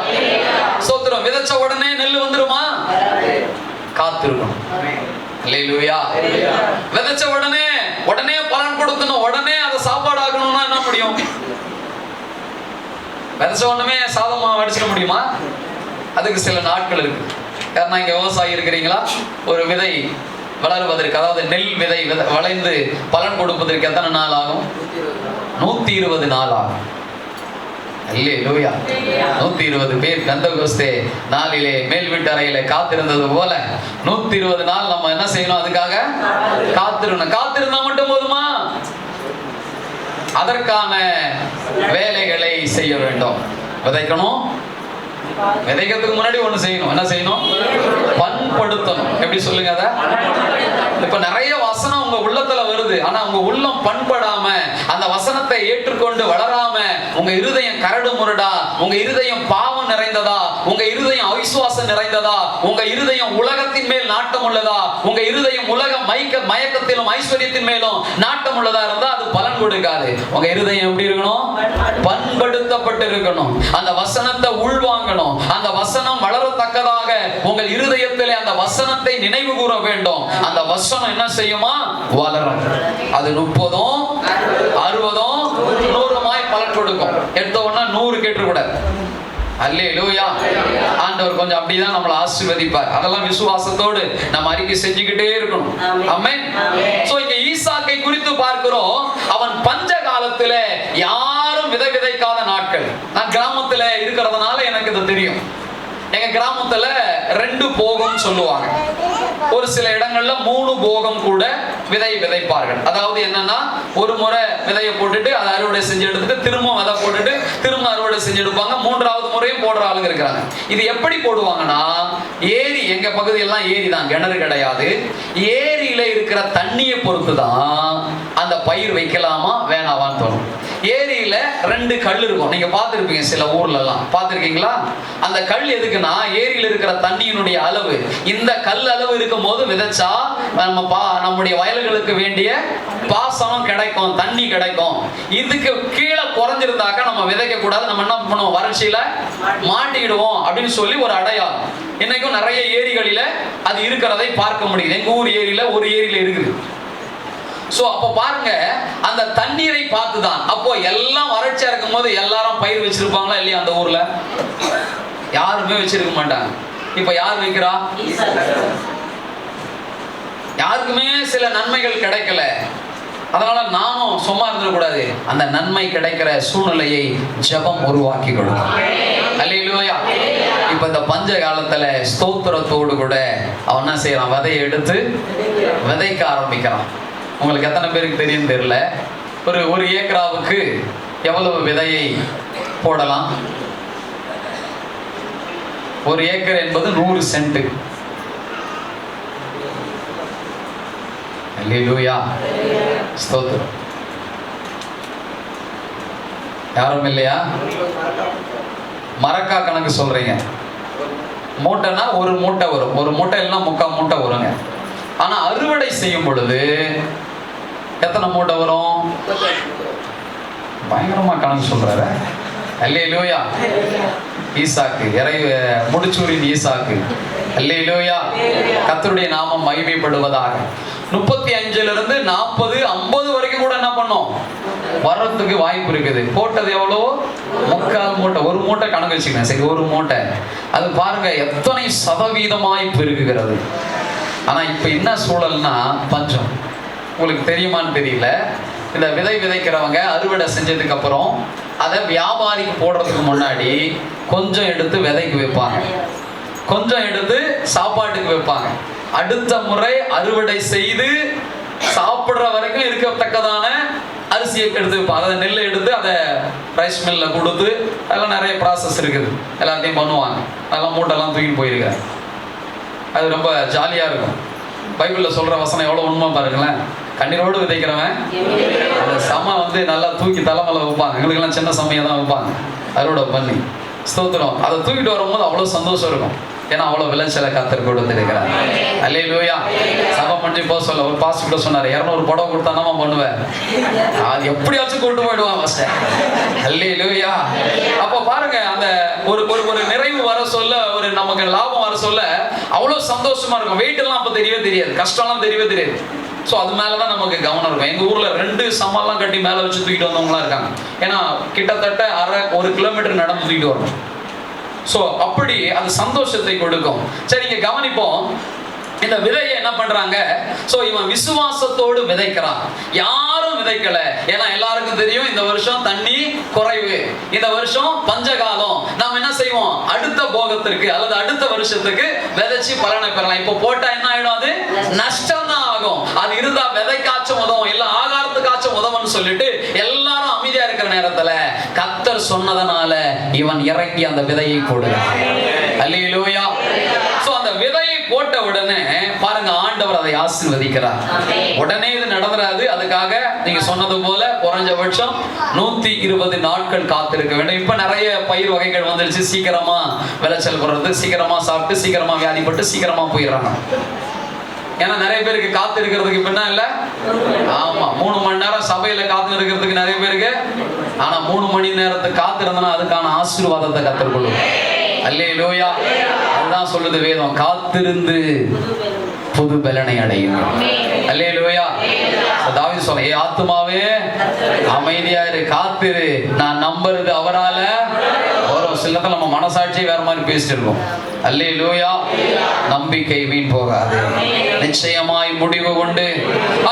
Speaker 1: ஸ்தோத்திரம். விதைச்ச உடனே நெல் வந்துருமா? காத்திருக்கணும். அல்லேலூயா. விதைச்ச உடனே பலன் கொடுக்கணும். உடனே அதை சாப்பாடு ஆகணும்னா என்ன முடியும்? விதைச்ச உடனே சாதமா வடிச்சிட முடியுமா? அதுக்கு சில நாட்கள் இருக்கு. யாருன்னா இங்க விவசாயி இருக்கிறீங்களா? ஒரு விதை வளருவதற்கு, அதாவது நெல் விதை வளைந்து பலன் கொடுப்பதற்கு எத்தனை நாள் ஆகும்? 120 நாள் ஆகும். அல்லேலூயா. 120 பேர் பெந்தெகோஸ்தே நாளிலே மேல் வீட்டறையில காத்திருந்தது போல 120 நாள் நம்ம என்ன செய்யணும்? அதுக்காக காத்திருக்கணும். காத்திருந்தா மட்டும் போதுமா? அதற்கான வேலைகளை செய்ய வேண்டும். விதைக்கணும். விதைக்கிறதுக்கு முன்னாடி ஒண்ணு செய்யணும். என்ன செய்யணும்? பண்படுத்தணும். எப்படி சொல்லுங்க அத? இப்ப நிறைய வசனம் உங்க உள்ளத்துல வருது, ஆனா உங்க உள்ளம் பண்படாம, அந்த வசனத்தை ஏற்றுக்கொண்டு வளராம, உங்க இருதயம் கரடு முரடா, உங்க இருதயம் பாவம் நிறைந்ததா, உங்க இருதயம் அவிசுவாசம் நிறைந்ததா, உங்க இருதயம் உலகத்தின் மேல் நாட்டம் உள்ளதா, உங்க இருதயம் உலக மயக்கத்திலும் ஐஸ்வர்யத்தின் மேலும் நாட்டம் உள்ளதா இருந்தா அது பலன் கொடுக்காது. உங்க இருதயம் எப்படி இருக்கணும்? பண்படுத்தப்பட்டு இருக்கணும். அந்த வசனத்தை உள்வாங்கணும். அந்த வசனம் வளரத்தக்கதாக உங்கள் இருதயத்திலே அந்த வசனத்தை நினைவு கூற வேண்டும். அந்த வசனம் என்ன செய்யுமா? வளரும். அது 30, 60, 100 பலன் கொடுக்கும். எடுத்த உடனே 100 கேட்டுக்கூடாது. அல்லேலூயா. ஆண்டவர் கொஞ்சம் அப்படிதான் நம்மளை ஆசீர்வதிப்பார். அதெல்லாம் விசுவாசத்தோடு நம்ம அறிக்கை செஞ்சுக்கிட்டே இருக்கணும். ஆமென். சோ இங்க ஈசாக்கை குறித்து பார்க்கிறோம். அவன் பஞ்ச காலத்துல யாரும் விதைக்காத நாட்கள். நான் கிராமத்துல இருக்கிறதுனால எனக்கு இது தெரியும். எங்க கிராமத்துல 2 போகம் சொல்லுவாங்க. ஒரு சில இடங்கள்ல 3 போகம் கூட விதைப்பார்கள். அதாவது என்னன்னா, ஒரு முறை விதையை போட்டுட்டு அதை அறுவடை செஞ்சு எடுத்துட்டு திரும்ப விதை போட்டுட்டு திரும்ப அறுவடை செஞ்சு எடுப்பாங்க. 3வது முறையும் போடுற ஆளுங்க இருக்கிறாங்க. இது எப்படி போடுவாங்கன்னா, ஏரி, எங்க பகுதியெல்லாம் ஏரி தான், கிணறு கிடையாது. ஏரியில இருக்கிற தண்ணியை பொறுத்து தான் அந்த பயிர் வைக்கலாமா வேணாவான்னு தோணும். ஏரியில 2 கல் இருக்கும், நீங்க பார்த்துருப்பீங்க சில ஊர்ல எல்லாம், பார்த்துருக்கீங்களா? அந்த கல் எதுக்குன்னா, ஏரியில இருக்கிற தண்ணியினுடைய அளவு, இந்த கல் அளவு இருக்கும் போது விதைச்சா நம்முடைய வயல்களுக்கு வேண்டிய பாசனம் கிடைக்கும், தண்ணி கிடைக்கும். இதுக்கு கீழே குறைஞ்சிருந்தாக்க நம்ம விதைக்க கூடாது, நம்ம என்ன பண்ணுவோம், வறட்சியில மாட்டிடுவோம் அப்படின்னு சொல்லி ஒரு அடையாளம். இன்னைக்கும் நிறைய ஏரிகளில அது இருக்கிறதை பார்க்க முடியுது. எங்க ஊர் ஏரியில ஒரு ஏரியில இருக்குது. சோ அப்ப பாருங்க, அந்த தண்ணீரை பார்த்துதான். அப்போ எல்லாம் வறட்சியா இருக்கும் போது எல்லாரும் பயிர் வச்சிருப்பாங்களா இல்லையா? அந்த ஊர்ல யாருமே வச்சிருக்க மாட்டாங்க. இப்ப யார் வைக்கிறா? யாருக்குமே சில நன்மைகள் கிடைக்கல. அதனால நானும் சும்மா இருந்துடக்கூடாது, அந்த நன்மை கிடைக்கிற சூழ்நிலையை ஜெபம் உருவாக்கி கொடுக்கும். அல்லேலூயா. இப்ப இந்த பஞ்ச காலத்துல ஸ்தோத்திரத்தோடு கூட அவன் என்ன செய்யறான், விதையை எடுத்து விதைக்க ஆரம்பிக்கிறான். உங்களுக்கு எத்தனை பேருக்கு தெரியும் தெரியல, ஒரு ஏக்கராவுக்கு எவ்வளவு விதையை போடலாம்? 1 ஏக்கர் என்பது 100 சென்ட். அல்லேலூயா, ஸ்தோத்திரம். யாரும் இல்லையா? மரக்கா கணக்கு சொல்றீங்க. மூட்டைனா 1 மூட்டை வரும், 1 மூட்டை இல்லைன்னா 3/4 மூட்டை வருங்க. ஆனா அறுவடை செய்யும் பொழுது எத்தனை மூட்டை வரும்? பயங்கரமா கணக்கு சொல்றாரு. அல்லேலூயா. ஈசாக்கு, முடிச்சூரின் ஈசாக்கு. அல்லேலூயா. கர்த்தருடைய நாமம் மகிமைப்படுவதாக. 35 40 50 வரைக்கும் கூட என்ன பண்ணோம், வர்றதுக்கு வாய்ப்பு இருக்குது. போட்டது எவ்வளோ? 3/4 மூட்டை. 1 மூட்டை கணக்கு வச்சுக்கணும். சரி, 1 மூட்டை. அது பாருங்க எத்தனை சதவீதமாய் பெருகுகிறது. ஆனா இப்ப என்ன சூழல்னா, பஞ்சம். உங்களுக்கு தெரியுமான்னு தெரியல, இந்த விதைக்கிறவங்க அறுவடை செஞ்சதுக்கு அப்புறம் அதை வியாபாரிக்கு போடுறதுக்கு முன்னாடி கொஞ்சம் எடுத்து விதைக்கு வைப்பாங்க, கொஞ்சம் எடுத்து சாப்பாட்டுக்கு வைப்பாங்க. அடுத்த முறை அறுவடை செய்து சாப்பிடுற வரைக்கும் இருக்கத்தக்கதான அரிசியை எடுத்து வைப்பாங்க. அதை நெல்லை எடுத்து அதை ரைஸ் மில்ல கொடுத்து, அதெல்லாம் நிறைய ப்ராசஸ் இருக்குது, எல்லாத்தையும் பண்ணுவாங்க. அதெல்லாம் மூட்டெல்லாம் தூக்கிட்டு போயிருக்கிறேன். அது ரொம்ப ஜாலியா இருக்கும். பைபிள்ல சொல்ற வசனம் எவ்வளவு உண்மை பாருங்களேன். கண்ணீரோடு விதைக்கிறவன் அந்த சம நல்லா தூக்கி தலைமையில வைப்பாங்க. எங்களுக்கெல்லாம் சின்ன சமையை தான் வைப்பாங்க அறுவடை பண்ணி. ஸ்தோத்திரம். அதை தூக்கிட்டு வரும்போது அவ்வளவு சந்தோஷம் இருக்கும். ஏன்னா அவ்வளவு விளைச்சலை கர்த்தர் கொடுத்திருக்கிறார். அல்லேலூயா. சபை பண்ணி போக சொல்ல ஒரு பாஸ்டர் கூட சொன்னாரு, 200 புடவை கொடுத்தா நம்ம பண்ணுவேன், அது எப்படியாச்சும் கொண்டு போயிடுவான் ஃபர்ஸ்ட். அல்லேலூயா. அப்ப பாருங்க, அந்த ஒரு நிறைவு வர சொல்ல, ஒரு நமக்கு லாபம் வர சொல்ல அவ்வளவு சந்தோஷமா இருக்கும். வெயிட் எல்லாம் அப்ப தெரியவே தெரியாது, கஷ்டம்லாம் தெரியவே தெரியாது. ஸோ அது மேலதான் நமக்கு கவனம் இருக்கும். எங்க ஊர்ல 2 சமெல்லாம் கட்டி மேல வச்சு தூக்கிட்டு வந்தவங்களாம் இருக்காங்க. ஏன்னா கிட்டத்தட்ட 1 கிலோமீட்டர் நடந்து தூக்கிட்டு வரணும். ஸோ அப்படி அது சந்தோஷத்தை கொடுக்கும். சரி, இங்க கவனிப்போம். இந்த விதையை என்ன பண்றாங்க? சோ இவன் விசுவாசத்தோடு விதைக்கிறான். யாரும் விதைக்கல. ஏன்னா எல்லாருக்கும் தெரியும் இந்த வருஷம் தண்ணி குறைவு, இந்த வருஷம் பஞ்சகாலம். நாம் என்ன செய்வோம்? அடுத்த போகத்திற்கு அல்லது அடுத்த வருஷத்துக்கு விதைச்சு பலனை பெறலாம். இப்போ போட்டா என்ன ஆயிடும்? அது நஷ்டம் தான் ஆகும். அது இருந்தா விதைக்காச்சும் உதவும், இல்ல ஆகாரத்துக்காச்சும் உதவும்னு சொல்லிட்டு எல்லாரும் அமைதியா இருக்கிற நேரத்துல கர்த்தர் சொன்னதனால இவன் இறங்கி அந்த விதையை போடுகிறான். அல்லேலூயா. சோ அந்த விதையை போட்ட உடனே பாருங்க, ஆண்டவர் அதை ஆசீர்வதிக்கிறார். உடனே இது நடந்துராது. அதுக்காக நீங்க சொன்னது போல குறைஞ்சபட்சம் 120 நாட்கள் காத்திருக்க வேண்டும். இப்ப நிறைய பயிர் வகைகள் வந்துருச்சு, சீக்கிரமா விளைச்சல் போடுறது, சீக்கிரமா சாப்பிட்டு சீக்கிரமா வியாதிப்பட்டு சீக்கிரமா போயிடுறாங்க. ஏன்னா நிறைய பேருக்கு காத்து இருக்கிறதுக்கு பின்னா இல்ல. ஆமா, 3 மணி நேரம் சபையில காத்து இருக்கிறதுக்கு நிறைய பேருக்கு. ஆனா 3 மணி நேரத்துக்கு காத்து இருந்தனா அதுக்கான ஆசீர்வாதத்தை கற்றுக்கொள்ளும். அல்லேலூயா. அதுதான் சொல்லுது வேதம், காத்திருந்து புது பலனை அடையும். அல்லேலூயா. தாவீது சொல்ல, ஏ ஆத்துமாவே அமைதியா இரு, காத்திரு, நான் நம்புறது அவரால வரும். சில நேரத்துல நம்ம மனசாட்சியை வேற மாதிரி பேசிட்டு இருக்கோம். அல்லேலூயா. நம்பிக்கை வீண் போகாது, நிச்சயமாய் முடிவு உண்டு.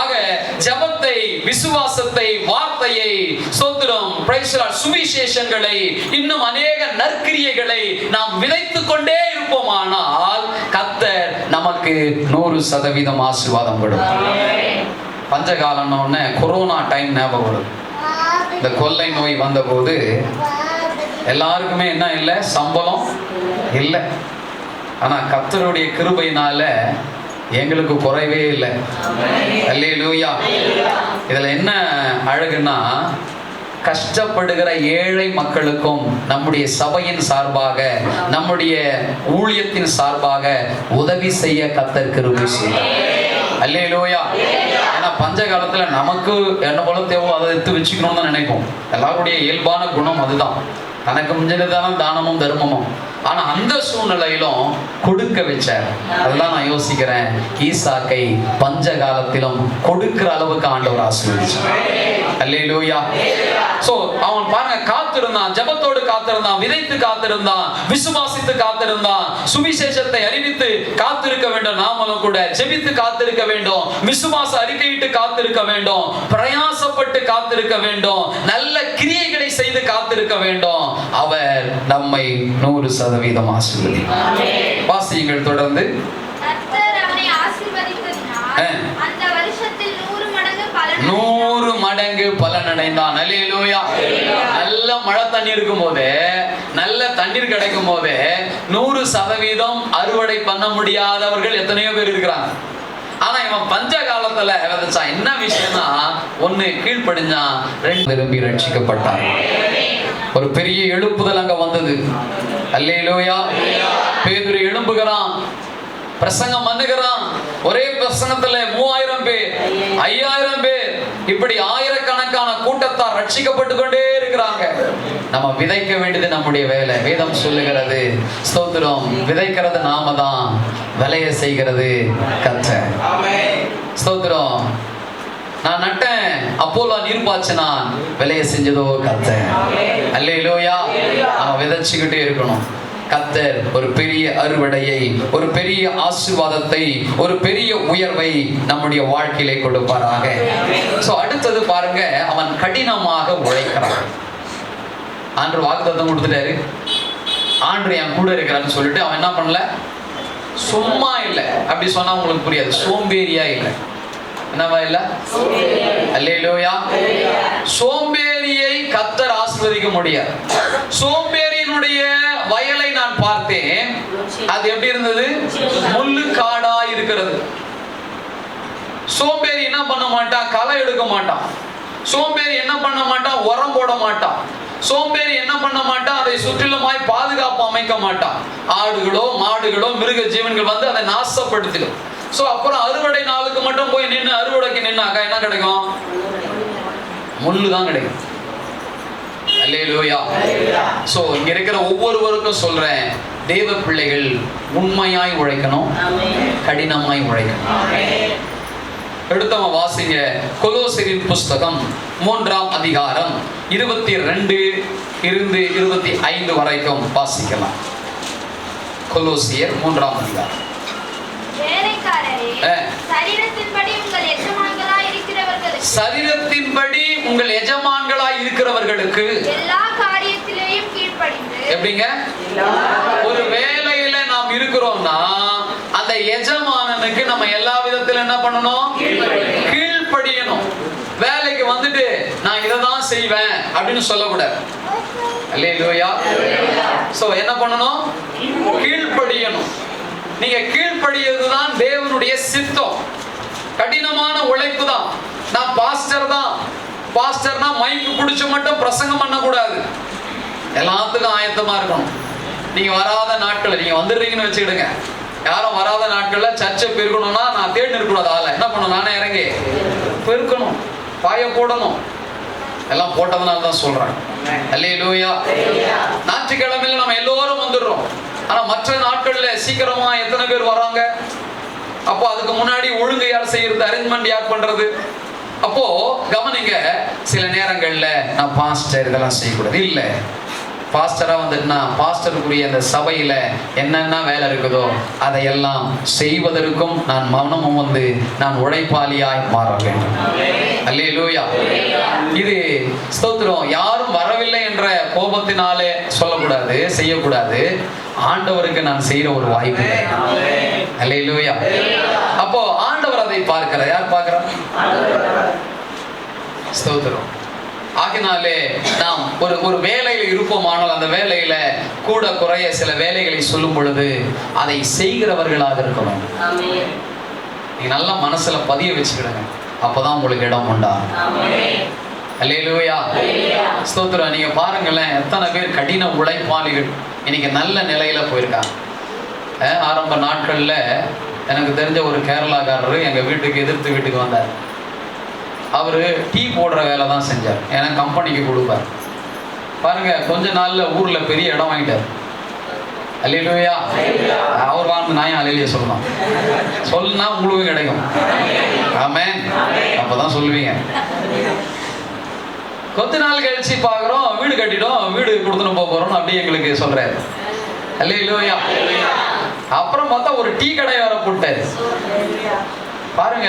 Speaker 1: ஆக ஜெபத்தை, விசுவாசத்தை, வார்த்தையை, ஸ்தோத்திரம், பிரைஸ் தி லார்ட், சுவிசேஷங்களை, இன்னும் அநேக நற்கிரியைகளை நாம் விதைத்துக் கொண்டே இருப்போமானால் கர்த்தர் நமக்கு 100% ஆசீர்வாதம் கொடுப்பார். பஞ்சகாலம்னு கொரோனா டைம் ஞாபகம் வருது. இந்த கொள்ளை நோய் வந்தபோது எல்லாருக்குமே என்ன இல்லை? சம்பளம் இல்லை. ஆனா கர்த்தருடைய கிருபையினால எங்களுக்கு குறைவே இல்லை. அல்லேலூயா. இதுல என்ன அழகுன்னா, கஷ்டப்படுகிற ஏழை மக்களுக்கும் நம்முடைய சபையின் சார்பாக, நம்முடைய ஊழியத்தின் சார்பாக உதவி செய்ய கர்த்தர் கிருபை செய்தார். அல்லேலூயா. ஏன்னா பஞ்ச காலத்துல நமக்கு என்ன போல தேவை அதை எடுத்து வச்சுக்கணும்னு தான் நினைப்போம். எல்லாருடைய இயல்பான குணம் அதுதான். தனக்கு முடிஞ்சதுதான தானமும் தர்மமும். ஆனா அந்த சூழ்நிலையிலும் கொடுக்க வச்சார். அதெல்லாம் நான் யோசிக்கிறேன். ஈசாக்கை பஞ்ச காலத்திலும் கொடுக்கிற அளவுக்கு ஆண்டவர் ஆசீர்வதிச்சார். அல்லேலூயா. சோ அவன் பாருங்க, காத்திருந்தான், ஜெபத்தோடு காத்திருந்தான், விதைத்து காத்திருந்தான், விசுவாசித்து காத்திருந்தான், சுவிசேஷத்தை அறிவித்து காத்திருக்க வேண்டும். நாமளும் கூட ஜெபித்து காத்திருக்க வேண்டும், விசுவாச அறிக்கையிட்டு காத்திருக்க வேண்டும், பிரயாசப்பட்டு காத்திருக்க வேண்டும், நல்ல கிரியைகளை செய்து காத்திருக்க வேண்டும். அவர் நம்மை 100% ஆசீர்வதிப்பார். வாசியுங்கள் தொடர்ந்து.
Speaker 2: கர்த்தர் அவனை ஆசீர்வதித்ததினால் அந்த வருஷத்தில் 100 மடங்கு பலன் அடைந்தான். அல்லேலூயா. நல்ல மழை தண்ணி இருக்கும் போது, நல்ல தண்ணீர் கிடைக்கும் போது 100% அறுவடை பண்ண முடியாதவர்கள் எத்தனையோ பேர் இருக்கிறாங்க. ஆனா இவன் பஞ்ச காலத்துல விதைச்சான். என்ன விஷயம்னா, ஒண்ணு கீழ்ப்படிஞ்சான், 2 திரும்பி ரட்சிக்கப்பட்டான். ஒரு பெரிய எழுப்புதல் அங்க வந்தது. அல்லேலூயா. பேதுரு எழும்புகிறான், பிரசங்கம் பண்ணுகிறான். ஒரே பிரசங்கத்துல 3000 பேர், 5000 பேர், இப்படி ஆயிரக்கணக்கான கூட்டத்தார் ரட்சிக்கப்பட்டு கொண்டே இருக்கிறாங்க. நம்ம விதைக்க வேண்டியது நம்முடைய வேலை. வேதம் சொல்லுகிறது, ஸ்தோத்திரம், விதைக்கிறது நாம தான், விளைய செய்கிறது கர்த்தர். ஸ்தோத்திரம். நான் நட்டேன், அப்போலோ நீர் பாய்ச்சினான், விளைய செஞ்சதோ கர்த்தர். அல்லேலூயா. நம்ம விதைச்சுக்கிட்டே இருக்கணும். கர்த்தர் ஒரு பெரிய அறுவடையை, ஒரு பெரிய ஆசீர்வாதத்தை, ஒரு பெரிய உயர்வை நம்முடைய வாழ்க்கையிலே கொடுப்பாராக. சோ அடுத்தது பாருங்க, அவன் கடினமாக உழைக்கிறான். ஆண்டவர் வாக்குத்தத்தம் கொடுத்துட்டாரு, ஆண்டவர் என் கூட இருக்கிறான்னு சொல்லிட்டு அவன் என்ன பண்ணல? சும்மா இல்லை. அப்படி சொன்னா உங்களுக்கு புரியாது. சோம்பேறியா இல்லை. என்னவா இல்ல? அல்லேலூயா. சோம்பேறியை கர்த்தர் ஆசீர்வதிக்க முடியாது. சோம்பேறியினுடைய வயலை நான் பார்த்தேன். அது எப்படி இருந்தது? முள்ளு காடா இருக்கிறது. சோம்பேறி என்ன பண்ண மாட்டான்? களை எடுக்க மாட்டான். சோம்பேறி என்ன பண்ண மாட்டான்? உரம் போட மாட்டான். சோம்பேறி என்ன பண்ண மாட்டான்? அதை சுற்றிலுமாய் பாதுகாப்பு அமைக்க மாட்டான். ஆடுகளோ மாடுகளோ மிருக ஜீவன்கள் வந்து அதை நாசப்படுத்திடும். சோ அப்புறம் அறுவடை நாளுக்கு மட்டும் போய் நின்று அறுவடைக்கு நின்னாக்கா என்ன கிடைக்கும்? முள்ளு தான் கிடைக்கும். அல்லேலூயா. சோ இங்க இருக்கிற ஒவ்வொருவருக்கும் சொல்றேன், தேவ பிள்ளைகள் உண்மையாய் உழைக்கணும், கடினமாய் உழைக்கணும். எடுத்தவன் வாசிங்க, கொலோசியரின் புஸ்தகம் 3ஆம் அதிகாரம் 22 இருந்து 25 வரைக்கும் வாசிக்கலாம். கொலோசியர் 3ஆம் அதிகாரம். சரீரத்தின்படி
Speaker 1: உங்கள் எஜமான்களாய் இருக்கிறவர்களுக்கு
Speaker 2: எல்லா காரியத்திலேயும் கீழ்ப்படிந்து.
Speaker 1: எப்படிங்க? ஒரு வேலையில நாம் இருக்கிறோம்னா அந்த எஜமானனுக்கு நம்ம எல்லா விதத்திலும் என்ன பண்ணணும்? கீழ்ப்படியணும். வேலைக்கு வந்துட்டு நான் இதை தான் செய்வேன் அப்படின்னு சொல்லக்கூடாது. அல்லேலூயா. சோ என்ன பண்ணணும்? கீழ்ப்படியணும். நீங்க கீழ்ப்படியதுதான் தேவனுடைய சித்தம். கடினமான உழைப்பு தான். நான் பாஸ்டர் தான். பாஸ்டர்னா மைக்கு பிடிச்ச மட்டும் பிரசங்கம் பண்ணக்கூடாது. எல்லாத்துக்கும் ஆயத்தமா இருக்கணும். நீங்க வராத நாட்கள், நீங்க வந்துடுறீங்கன்னு வச்சுக்கிடுங்க, யாரும் வராத நாட்கள்ல சர்ச்சை பெருக்கணும்னா நான் தேடி இருக்கக்கூடாது. ஆள என்ன பண்ணணும்? நானே இறங்கி பெருக்கணும், பாய போடணும். எல்லாம் போட்டதுனால தான் சொல்றேன். அல்லேலூயா. ஞாயிற்றுக்கிழமையில நம்ம எல்லோரும் வந்துடுறோம். ஆனா மற்ற நாட்கள்ல சீக்கிரமா எத்தனை பேர் வராங்க? அப்போ அதுக்கு முன்னாடி ஒழுங்கு யார் செய்யறது? அரேஞ்ச்மெண்ட் யார் பண்றது? அப்போ கவனிங்க, சில நேரங்கள்ல நான் பாஸ்டர் இதெல்லாம் செய்யக்கூடாது இல்லை. பாஸ்டரா வந்துட்டுனா பாஸ்டருக்குரிய அந்த சபையில என்னென்ன வேலை இருக்குதோ அதையெல்லாம் செய்வதற்கும் நான் மனமும் வந்து நான் உழைப்பாளியாய் மாற வேண்டும். அல்லேலூயா. இது ஸ்தோத்திரம். யாரும் வரவில்லை என்ற கோபத்தினாலே சொல்லக்கூடாது, செய்யக்கூடாது. ஆண்டவருக்கு நான் செய்யற ஒரு வாய்ப்பு. அல்லேலூயா. அப்போ ஆண்டவர் அதை பார்க்கிறார். யார் பார்க்கிறார்? ஸ்தோத்திரம். ஆகினாலே நாம் ஒரு வேலையில இருப்போமானால் அந்த வேலையில கூட குறைய சில வேலைகளை சொல்லும் பொழுது அதை செய்கிறவர்களாக இருக்கணும். நீங்க நல்லா மனசுல பதிய வச்சுக்கிடுங்க, அப்பதான் உங்களுக்கு இடம் உண்டா. அல்லேலூயா, ஸ்தோத்திரம். நீங்க பாருங்களேன், எத்தனை பேர் கடின உழைப்பாளிகள் இன்னைக்கு நல்ல நிலையில போயிருக்காங்க. ஆரம்ப நாட்கள்ல எனக்கு தெரிஞ்ச ஒரு கேரளாக்காரரு எங்க வீட்டுக்கு எதிர்த்து வீட்டுக்கு வந்தார். அவரு டீ போடுற வேலை தான் செஞ்சார், ஏன்னா கம்பெனிக்கு கொடுப்பார். பாருங்க, கொஞ்ச நாள்ல ஊர்ல பெரிய இடம் வாங்கிட்டார். அல்லேலூயா. அவர் வாழ்ந்து நான் அல்லேலூயா சொல்லணும், சொல்லுனா உங்களுக்கு கிடைக்கும். ஆமென். அப்பதான் சொல்லுவீங்க. கொஞ்ச நாள் கழிச்சு பாக்குறோம், வீடு கட்டிட்டோம், வீடு கொடுத்துன்னு போறோம் அப்படியே எங்களுக்கு சொல்றாரு. அல்லேலூயா. அப்புறம் பார்த்தா ஒரு டீ கடை வேற போட்டாரு. பாருங்க,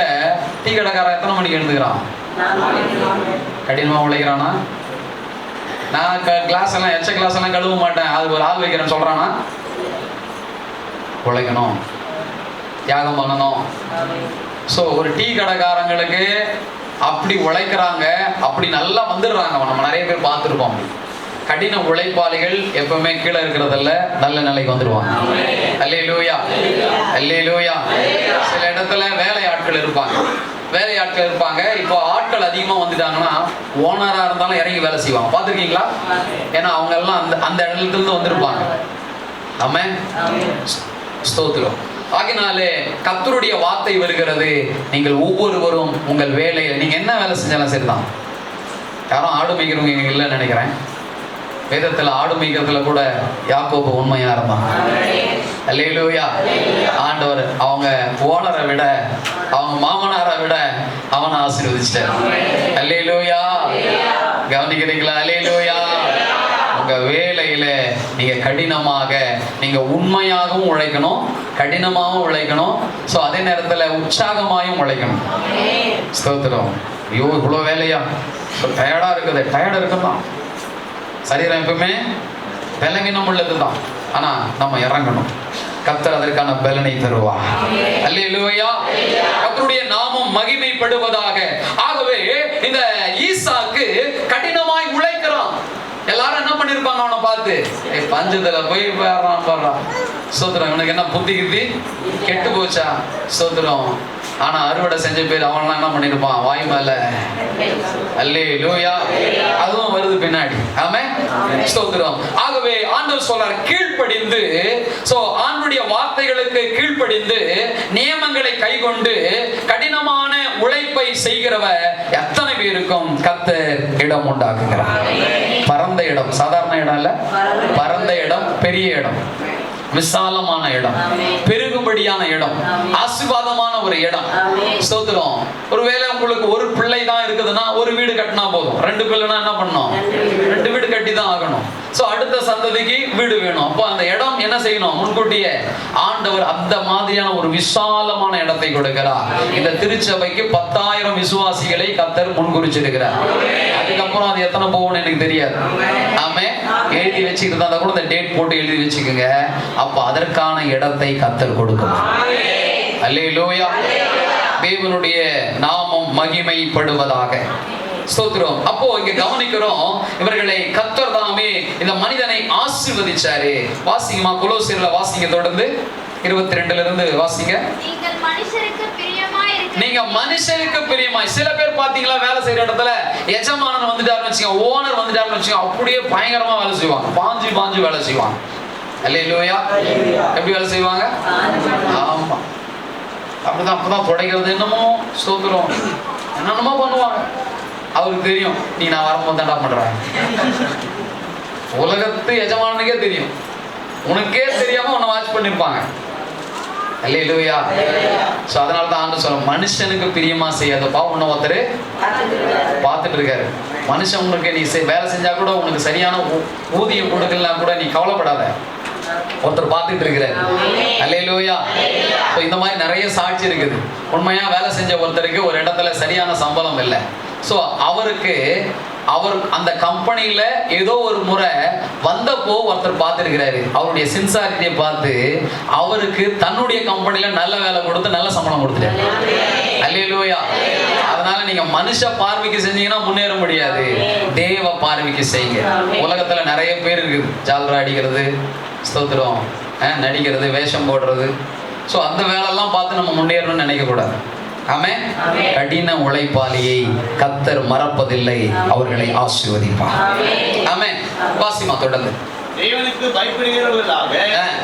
Speaker 1: டீ கடைக்காரன் எத்தனை மணிக்கு எழுந்துக்கிறான்? கடினமா உழைக்கிறானா? நான் கிளாஸ் எல்லாம் எச்ச கிளாஸ் எல்லாம் கழுவ மாட்டேன், அதுக்கு ஒரு ஆள் வைக்கிறேன்னு சொல்றானா? உழைக்கணும், தியாகம் பண்ணணும். ஸோ ஒரு டீ கடைக்காரங்களுக்கு அப்படி உழைக்கிறாங்க, அப்படி நல்லா வந்துடுறாங்க. நம்ம நிறைய பேர் பார்த்துருப்போம். கடின உழைப்பாளிகள் எப்பவுமே கீழே இருக்கிறதில்ல, நல்ல நிலைக்கு வந்துடுவாங்க. அல்லேலூயா, அல்லேலூயா. சில இடத்துல வேலையாட்கள் இருப்பாங்க, வேலையாட்கள் இருப்பாங்க. இப்போ ஆட்கள் அதிகமா வந்துட்டாங்கன்னா ஓனரா இருந்தாலும் இறங்கி வேலை செய்வாங்க. பார்த்துருக்கீங்களா? ஏன்னா அவங்க எல்லாம் அந்த இடத்துல இருந்து வந்திருப்பாங்க. ஆமென், ஸ்தோத்திரம். ஆகினாலே கர்த்தருடைய வார்த்தை வருகிறது, நீங்கள் ஒவ்வொருவரும் உங்கள் வேலையை, நீங்க என்ன வேலை செஞ்சாலும் சரிதான். யாரும் ஆடு மேய்க்கிறவங்க இங்க இல்லைன்னு நினைக்கிறேன். வேதத்துல ஆடு மேய்க்கிறதுல கூட யாக்கோபு உண்மையா இருந்தான். அல்லேலூயா. ஆண்டவர் அவங்க ஓனரை விட, அவங்க மாமனாரை விட அவனை ஆசீர்வதிச்சிட்டார். அல்லேலூயா. கவனிக்கிறீங்களா? அல்லேலூயா. உங்க வேலையில நீங்க கடினமாக, நீங்க உண்மையாகவும் உழைக்கணும், கடினமாகவும் உழைக்கணும். ஸோ அதே நேரத்துல உற்சாகமாயும் உழைக்கணும். ஸ்தோத்திரம். ஐயோ இவ்வளோ வேலையா, டயர்டா இருக்குது. டயர்டா இருக்குதான், சரீரம் எப்பவுமே பலவீனம் உள்ளதுதான். ஆனா நம்ம இறங்கணும், கர்த்தர் அதற்கான பலனை தருவார். அல்லேலூயா. கர்த்தருடைய நாமம் மகிமைப்படுவதாக. ஆகவே இந்த ஈசாக்கு கடினமாய் உழைக்கிறான். எல்லாரும் என்ன பண்ணிருப்பாங்க அவனை பார்த்து, பஞ்சத்துல போய் பாடுறான். ஸ்தோத்திரம். இவனுக்கு என்ன புத்தி கித்தி கெட்டு போச்சா? ஸ்தோத்திரம். ஆனா அறுவடை செஞ்ச பேர் அவன்லாம் என்ன பண்ணிருப்பான்? வாய் மேல அல்லேலூயா. அதுவும் வருது பின்னாடி. ஆமென், ஸ்தோத்திரம். ஆகவே ஆண்டவர் சொல்றார், கீழ்ப்படிந்து, சோ ஆண்டவருடைய வார்த்தைகளுக்கு கீழ்ப்படிந்து நியமங்களை கைக்கொண்டு கடினமான உழைப்பை செய்கிறவர் எத்தனை பேருக்கும் கர்த்தர் இடம் உண்டாக்குகிறார். பரந்த இடம், சாதாரண இடம் இல்ல, பரந்த இடம், பெரிய இடம், விசாலமான இடம், பெருகும்படியான இடம், ஆசீர்வாதமான ஒரு இடம். ஸ்தோத்திரம். ஒருவேளை உங்களுக்கு ஒரு பிள்ளை தான் இருக்குதுன்னா ஒரு வீடு கட்டினா போதும். 2 பிள்ளைனா என்ன பண்ணணும்? 2 வீடு கட்டி தான் ஆகணும். சோ அடுத்த சந்ததிக்கு வீடு வேணும். அப்போ அந்த இடம் என்ன செய்யணும்? முன்கூட்டியே ஆண்டவர் அந்த மாதிரியான ஒரு விசாலமான இடத்தை கொடுக்கிறார். இந்த திருச்சபைக்கு 10,000 விசுவாசிகளை கர்த்தர் முன்குறிச்சிருக்கிறார். அதுக்கப்புறம் அது எத்தனை போகும்னு எனக்கு தெரியாது. ஆமே, எழுதி வச்சுக்கிட்டு தான் கூட இந்த டேட் போட்டு எழுதி வச்சுக்கோங்க. அப்ப அதற்கான இடத்தை கர்த்தர் கொடுக்கணும். அல்லேலூயா. தேவனுடைய நாமம் மகிமைப்படுவதாக. ஸ்தோத்திரம். அப்போ இங்க கவனிக்கிறோம், இவர்களை கர்த்தர் தாமே இந்த மனிதனை ஆசீர்வதிச்சாரு. வாசிங்கமா, கொலோசியர்ல வாசிங்க, தொடர்ந்து 22ல இருந்து வாசிங்க.
Speaker 2: நீங்கள் மனுஷருக்கு பிரியமாய் இருக்க,
Speaker 1: நீங்க மனுஷருக்கு பிரியமாய். சில பேர் பாத்தீங்களா, வேலை செய்யற இடத்துல எஜமானன் வந்துட்டாருன்னு வச்சுக்கோங்க, ஓனர் வந்துட்டாருன்னு வச்சுக்கோங்க, அப்படியே பயங்கரமா வேலை செய்வாங்க, பாஞ்சு வேலை செய்வாங்க. அல்லேலூயா. எப்படி வேலை செய்வாங்க? ஆமா, அப்படிதான். அப்பதான் துடைக்கிறது என்னமோ, ஸ்தோத்திரம், என்னென்னமோ பண்ணுவாங்க. அவருக்கு தெரியும், நீ நான் வரும்போது தாண்டா பண்றேன். உலகத்து எஜமானனுக்கே தெரியும், உனக்கே தெரியாம உன்னை வாட்ச் பண்ணிருப்பாங்க. அல்லேலூயா. சோ அதனால தான் ஆண்டு சொல்ல, மனுஷனுக்கு பிரியமா செய்யாதப்பா உன்னை ஒருத்தர் பார்த்துட்டு இருக்காரு. மனுஷன் உனக்கு நீ வேலை செஞ்சா கூட உனக்கு சரியான ஊதியம் கொடுக்கலாம் கூட நீ கவலைப்படாத, ஒருத்தர் பார்த்துட்டு இருக்கிறார். அல்லேலூயா. இந்த மாதிரி நிறைய சாட்சி இருக்குது. உண்மையா வேலை செஞ்ச ஒருத்தருக்கு ஒரு இடத்துல சரியான சம்பளம் இல்லை. ஸோ அவர் அந்த கம்பெனியில ஏதோ ஒரு முறை வந்தப்போ ஒருத்தர் பார்த்துருக்கிறாரு. அவருடைய சின்சாரிட்டியை பார்த்து அவருக்கு தன்னுடைய கம்பெனியில நல்ல வேலை கொடுத்து நல்ல சம்பளம் கொடுத்துட்டாரு. அல்லேலூயா. அதனால நீங்க மனுஷ பார்வைக்கு செஞ்சீங்கன்னா முன்னேற முடியாது. தேவ பார்வைக்கு செய்யுங்க. உலகத்துல நிறைய பேர் இருக்குது, ஜால்ரா அடிக்கிறது, ஸ்தோத்திரம், நடிக்கிறது, வேஷம் போடுறது. ஸோ அந்த வேலையெல்லாம் பார்த்து நம்ம முன்னேறணும்னு நினைக்க கூடாது. ஆமென். கடின உழைப்பாளியை கர்த்தர் மறப்பதில்லை, அவர்களை ஆசீர்வதிப்பார். ஆமென். வாசிமா தொடர்ந்து.
Speaker 3: தேவனுக்கு பயப்படுகிறவர்களாக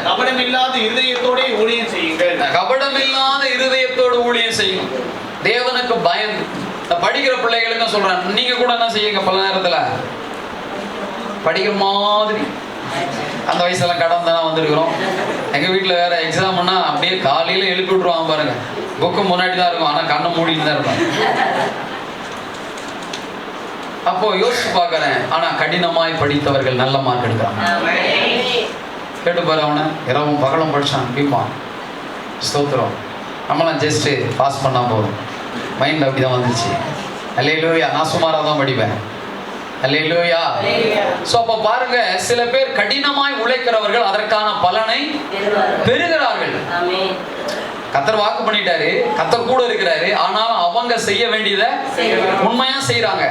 Speaker 3: கபடமில்லாத இருதயத்தோட ஊழியம் செய்யுங்கள்.
Speaker 1: கபடமில்லாத இருதயத்தோடு ஊழியம் செய்யும். தேவனுக்கு பயந்து படிக்கிற பிள்ளைகளுக்கும் சொல்றேன், நீங்க கூட என்ன செய்யுங்க, பல நேரத்துல படிக்கிற மாதிரி அந்த வயசுல கடன் தானே வந்திருக்கிறோம். எங்க வீட்டுல வேற எக்ஸாம்னா அப்படியே காலையில எழுப்பி விட்டுருவாங்க பாருங்க. புக்கு முன்னாடி தான் இருக்கும், ஆனா கண்ணை மூடிட்டு தான் இருக்கும். அப்போ யோசிச்சு பாக்குறேன், ஆனா கடினமாய் படித்தவர்கள் நல்ல மார்க் எடுக்கிறாங்க. கேட்டு பாரு, அவனை இரவும் பகலும் படிச்சான் பிம்பான். ஸ்தோத்திரம். நம்மளாம் ஜஸ்ட் பாஸ் பண்ணா போதும். மைண்ட் அப்படிதான் வந்துச்சு. அல்லேலூயா. நான் சுமாராக தான் படிப்பேன். அல்லேலூயா. சோ அப்ப பாருங்க, சில பேர் கடினமாய் உழைக்கிறவர்கள் அதற்கான பலனை பெறுகிறார்கள். கர்த்தர் வாக்கு பண்ணிட்டாரு, கர்த்தர் கூட இருக்கிறாரு, ஆனாலும் அவங்க செய்ய வேண்டியதை உண்மையா செய்யறாங்க.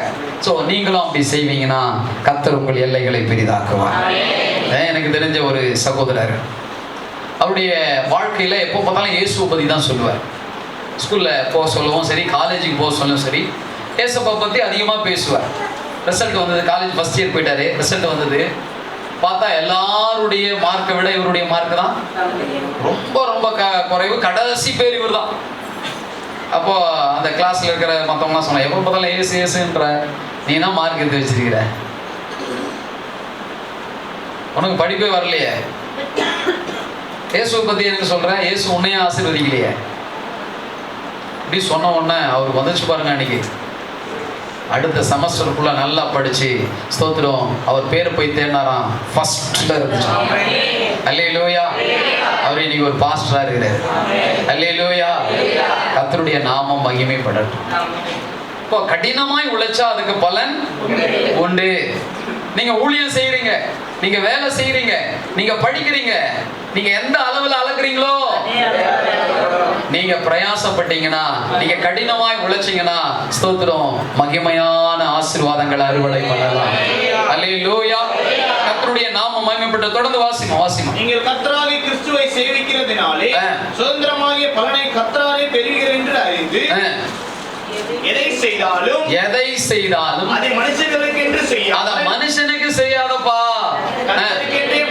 Speaker 1: சோ நீங்களும் அப்படி செய்வீங்கன்னா கர்த்தர் உங்கள் எல்லைகளை பெரிதாக்குவார். எனக்கு தெரிஞ்ச ஒரு சகோதரர், அவருடைய வாழ்க்கையில எப்போ பார்த்தாலும் இயேசுவை பத்தி தான் சொல்லுவார். ஸ்கூல்ல போக சொல்லவும் சரி, காலேஜுக்கு போக சொல்லவும் சரி, இயேசுவை பத்தி அதிகமா பேசுவார். ரிசல்ட் வந்தது, காலேஜ் ஃபர்ஸ்ட் இயர் போயிட்டாரு, ரிசல்ட் வந்தது, பார்த்தா எல்லாருடைய மார்க்கை விட இவருடைய மார்க் தான் ரொம்ப ரொம்ப குறைவு. கடைசி பேர் இவர் தான். அப்போ அந்த கிளாஸ்ல இருக்கிற மற்றவங்களாம் சொன்னாங்க, எப்போ பார்த்தாலும் ஏசு ஏசுன்ற, நீ என்ன மார்க் எடுத்து வச்சிருக்கிற, உனக்கு படிப்பே வரலையே, இயேசுவை பத்தி எனக்கு சொல்ற, இயேசு உன்னையும் ஆசீர்வதிக்கலையே. இப்படி சொன்ன உடனே அவருக்கு வந்துச்சு பாருங்க. அன்னைக்கு அடுத்த செமஸ்டருக்குள்ள நல்லா படிச்சு ஸ்தோத்திரம், அவர் பேரை போய் தேடினாராம், ஃபர்ஸ்ட்ல இருந்துச்சு. அல்லேலூயா. அவர் இன்னைக்கு ஒரு பாஸ்டரா இருக்கிறார். அல்லேலூயா. கர்த்தருடைய நாமம் மகிமைப்படட்டும். இப்போ கடினமாய் உழைச்சா அதுக்கு பலன் உண்டு. நீங்க ஊழியம் செய்யறீங்க, நீங்க வேலை செய்யறீங்க, நீங்க படிக்கிறீங்க, நீங்க எந்த அளவுல அளக்குறீங்களோ, நீங்க பிரயாசப்பட்டீங்கன்னா, நீங்க கடினமாய் உழைச்சீங்கன்னா, ஸ்தோத்திரம், மகிமையான ஆசீர்வாதங்களை அறுவடை பண்ணலாம். அல்லேலூயா. கர்த்தருடைய நாமம் மகிமைப்பட்ட. தொடர்ந்து வாசிமா.
Speaker 3: நீங்கள் கர்த்தராகிய கிறிஸ்துவை சேவிக்கிறதினாலே சுதந்திரமாகிய பலனை கர்த்தராலே பெறுவீர்கள் என்று அறிந்து எதை செய்தாலும் அதை மனுஷனுக்கு செய்யாதப்பா,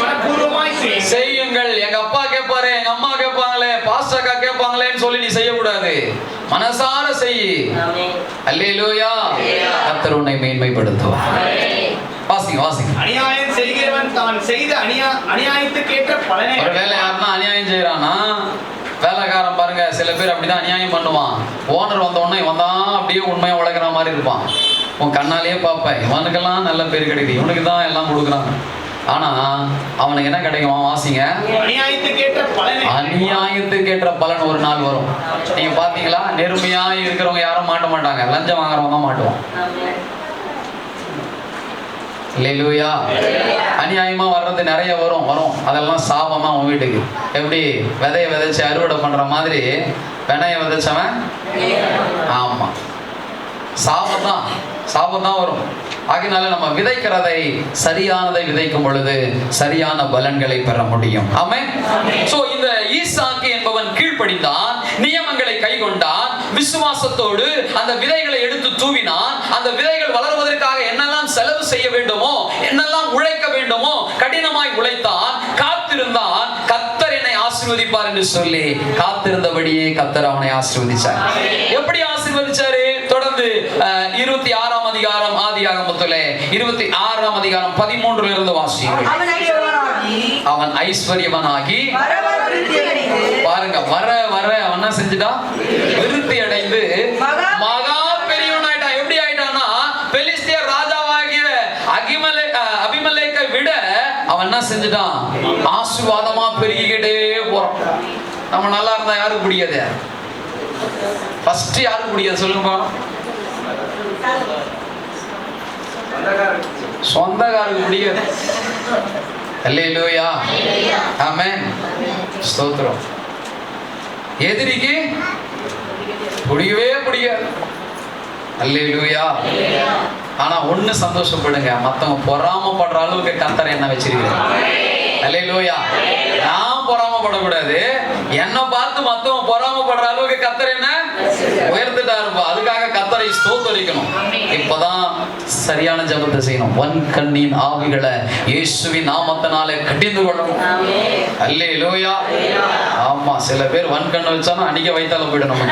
Speaker 3: மனப்பூர்வமாய் செய்யுங்கள். எங்க அப்பா கேட்பாரு, எங்க அம்மா கேட்பாங்களே, பாஸ்டர் அக்கா கேட்பாங்களேன்னு சொல்லி நீ செய்யக்கூடாது, மனசார செய். அல்லேலூயா. கர்த்தர் உன்னை மேன்மைப்படுத்துவார். வாசிங்க. அநியாயம் செய்கிறவன் தான் செய்த அநியாயத்துக்கேற்ற பலனை.
Speaker 1: ஒருவேளை யாருன்னா அநியாயம் செய்யறானா, வேலைக்காரன் பாருங்க, சில பேர் அப்படிதான் அநியாயம் பண்ணுவான். ஓனர் வந்த உடனே இவன் தான் அப்படியே உண்மையா உழைக்கிற மாதிரி இருப்பான். உன் கண்ணாலேயே பார்ப்பேன், இவனுக்கெல்லாம் நல்ல பேர் கிடைக்குது, இவனுக்கு தான் எல்லாம் கொடுக்குறாங்க. ஆனா அவனுக்கு என்ன கிடைக்கும்? வாசிங்க. அநியாயத்துக்கேற்ற பலன் ஒரு நாள் வரும். நீங்க பாத்தீங்களா, நேர்மையா இருக்கிறவங்க யாரும் மாட்ட மாட்டாங்க, லஞ்சம் வாங்குறவங்க தான் மாட்டுவான். அல்லேலூயா. அநியாயமா வர்றது நிறைய வரும். அதெல்லாம் சாபமா உன் வீட்டுக்கு. எப்படி விதைய விதைச்சு அறுவடை பண்ற மாதிரி வினைய விதைச்சவன், ஆமா, சாபம் தான் வரும். ஆகினால நம்ம விதைக்கிறதை, சரியானதை விதைக்கும் பொழுது சரியான பலன்களை பெற முடியும். ஆமென். சோ இந்த ஈசாக்கு என்பவன் கீழ்ப்படிந்தான், நியமங்களை கைக்கொண்டான், விசுவாசத்தோடு அந்த விதைகளை எடுத்து தூவினான். அந்த விதைகள் வளர்வதற்காக என்னெல்லாம் செலவு செய்ய வேண்டுமோ, என்னெல்லாம் உழைக்க வேண்டுமோ கடினமாய் உழைத்தான், காத்திருந்தான். கர்த்தர் என்னை ஆசீர்வதிப்பார் என்று சொல்லி காத்திருந்தபடியே கர்த்தர் அவனை ஆசீர்வதிச்சார். எப்படி ஆசீர்வதிச்சாரு? தொடர்ந்து 26ஆம் அதிகாரம் ஆதியாகமத்திலே 26ஆம் அதிகாரம் 13 இருந்து வாசியுங்கள். அவன் ஐஸ்வர்யவனாகி பாருங்க, வர அவன் என்ன செஞ்சுட்டான்? விருத்தி அடைந்து மகா பெரியவனாயிட்டான். எப்படி ஆயிட்டான்னா, பெலிஸ்தியர் ராஜாவாகிய அபிமெலேக்கை விட அவன் என்ன செஞ்சுட்டான்? ஆசீர்வாதமா பெருகிக்கிட்டே போறான். நம்ம நல்லா இருந்தா யாருக்கு பிடிக்காது? ஃபர்ஸ்ட் யாருக்கு பிடிக்காது சொல்லுங்க? சொந்தக்காருக்கு பிடிக்காது. அல்லேலூயா. ஆமென். ஸ்தோத்திரம். எதிரிக்கு பிடிக்கவே பிடிக்காது. அல்லேலூயா. ஆனா ஒண்ணு சந்தோஷப்படுங்க, மத்தவங்க பொறாமப்படுற அளவுக்கு கர்த்தர் என்ன வச்சிருக்கிறார். அல்லேலூயா. நான் பொறாமப்படக்கூடாது, என்ன பார்த்து மத்தவங்க பொறாமப்படுற அளவுக்கு கர்த்தர் என்ன உயர்த்திட்டா இருப்பா. அதுக்காக கர்த்தரை ஸ்தோத்திரிக்கணும். இப்பதான் சரியான ஜெபத்தை செய்யணும். வன்கண்ணின் ஆவிகளை இயேசுவின் நாமத்தினாலே கடிந்து கொள்ளணும். அல்லேலூயா. ஆமா, சில பேர் வன்கண் வச்சாலும் அன்னைக்கு வைத்தால போயிடணும்.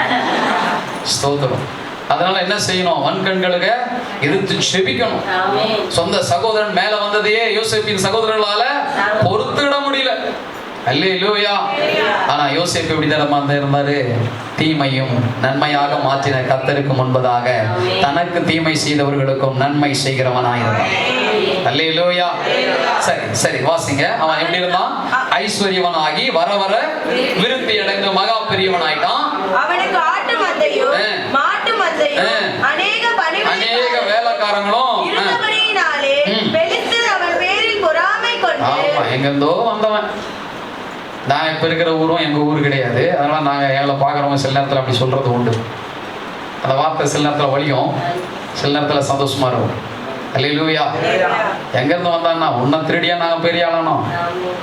Speaker 1: ஸ்தோத்திரம். அதனால என்ன செய்யணும், வன்கண்களுக்கு எதிர்த்து செபிக்கணும். சொந்த சகோதரன் மேல வந்ததையே யோசேப்பின் சகோதரர்களால பொறுத்துட முடியல. அல்லேலூயா. ஆனா யோசேப்பு எப்படி தரமா இருந்தாரு, தீமையும் நன்மையாக மாற்றின கர்த்தருக்கு முன்பதாக தனக்கு தீமை செய்தவர்களுக்கும் நன்மை செய்கிறவனாயிருந்தான். அல்லேலூயா. சரி சரி வாசிங்க. அவன் எப்படி இருந்தான், ஐஸ்வர்யவனாகி வர வர விருத்தி அடைந்து மகா பெரியவனாயிட்டான்.
Speaker 4: அவனுக்கு ஆட்டு மந்தையும் மாட்டு மந்தையும்
Speaker 1: அநேக வேலைக்காரங்களும்
Speaker 4: இருந்தபடியினாலே பெலிஸ்தர் அவன் பேரில் பொறாமை கொண்டு.
Speaker 1: ஆமா, எங்கிருந்தோ வந்தவன். நான் இப்ப இருக்கிற ஊரும் எங்க ஊர் கிடையாது. அதனால நாங்க எங்களை பாக்குறவங்க சில நேரத்துல அப்படி சொல்றது உண்டு. அந்த வார்த்தை சில நேரத்துல வலியும், சில நேரத்துல சந்தோஷமா இருக்கும். அல்லேலூயா. எங்க இருந்து வந்தான்னா, உன்னை திருடியா நாங்க பெரிய ஆளானோம்,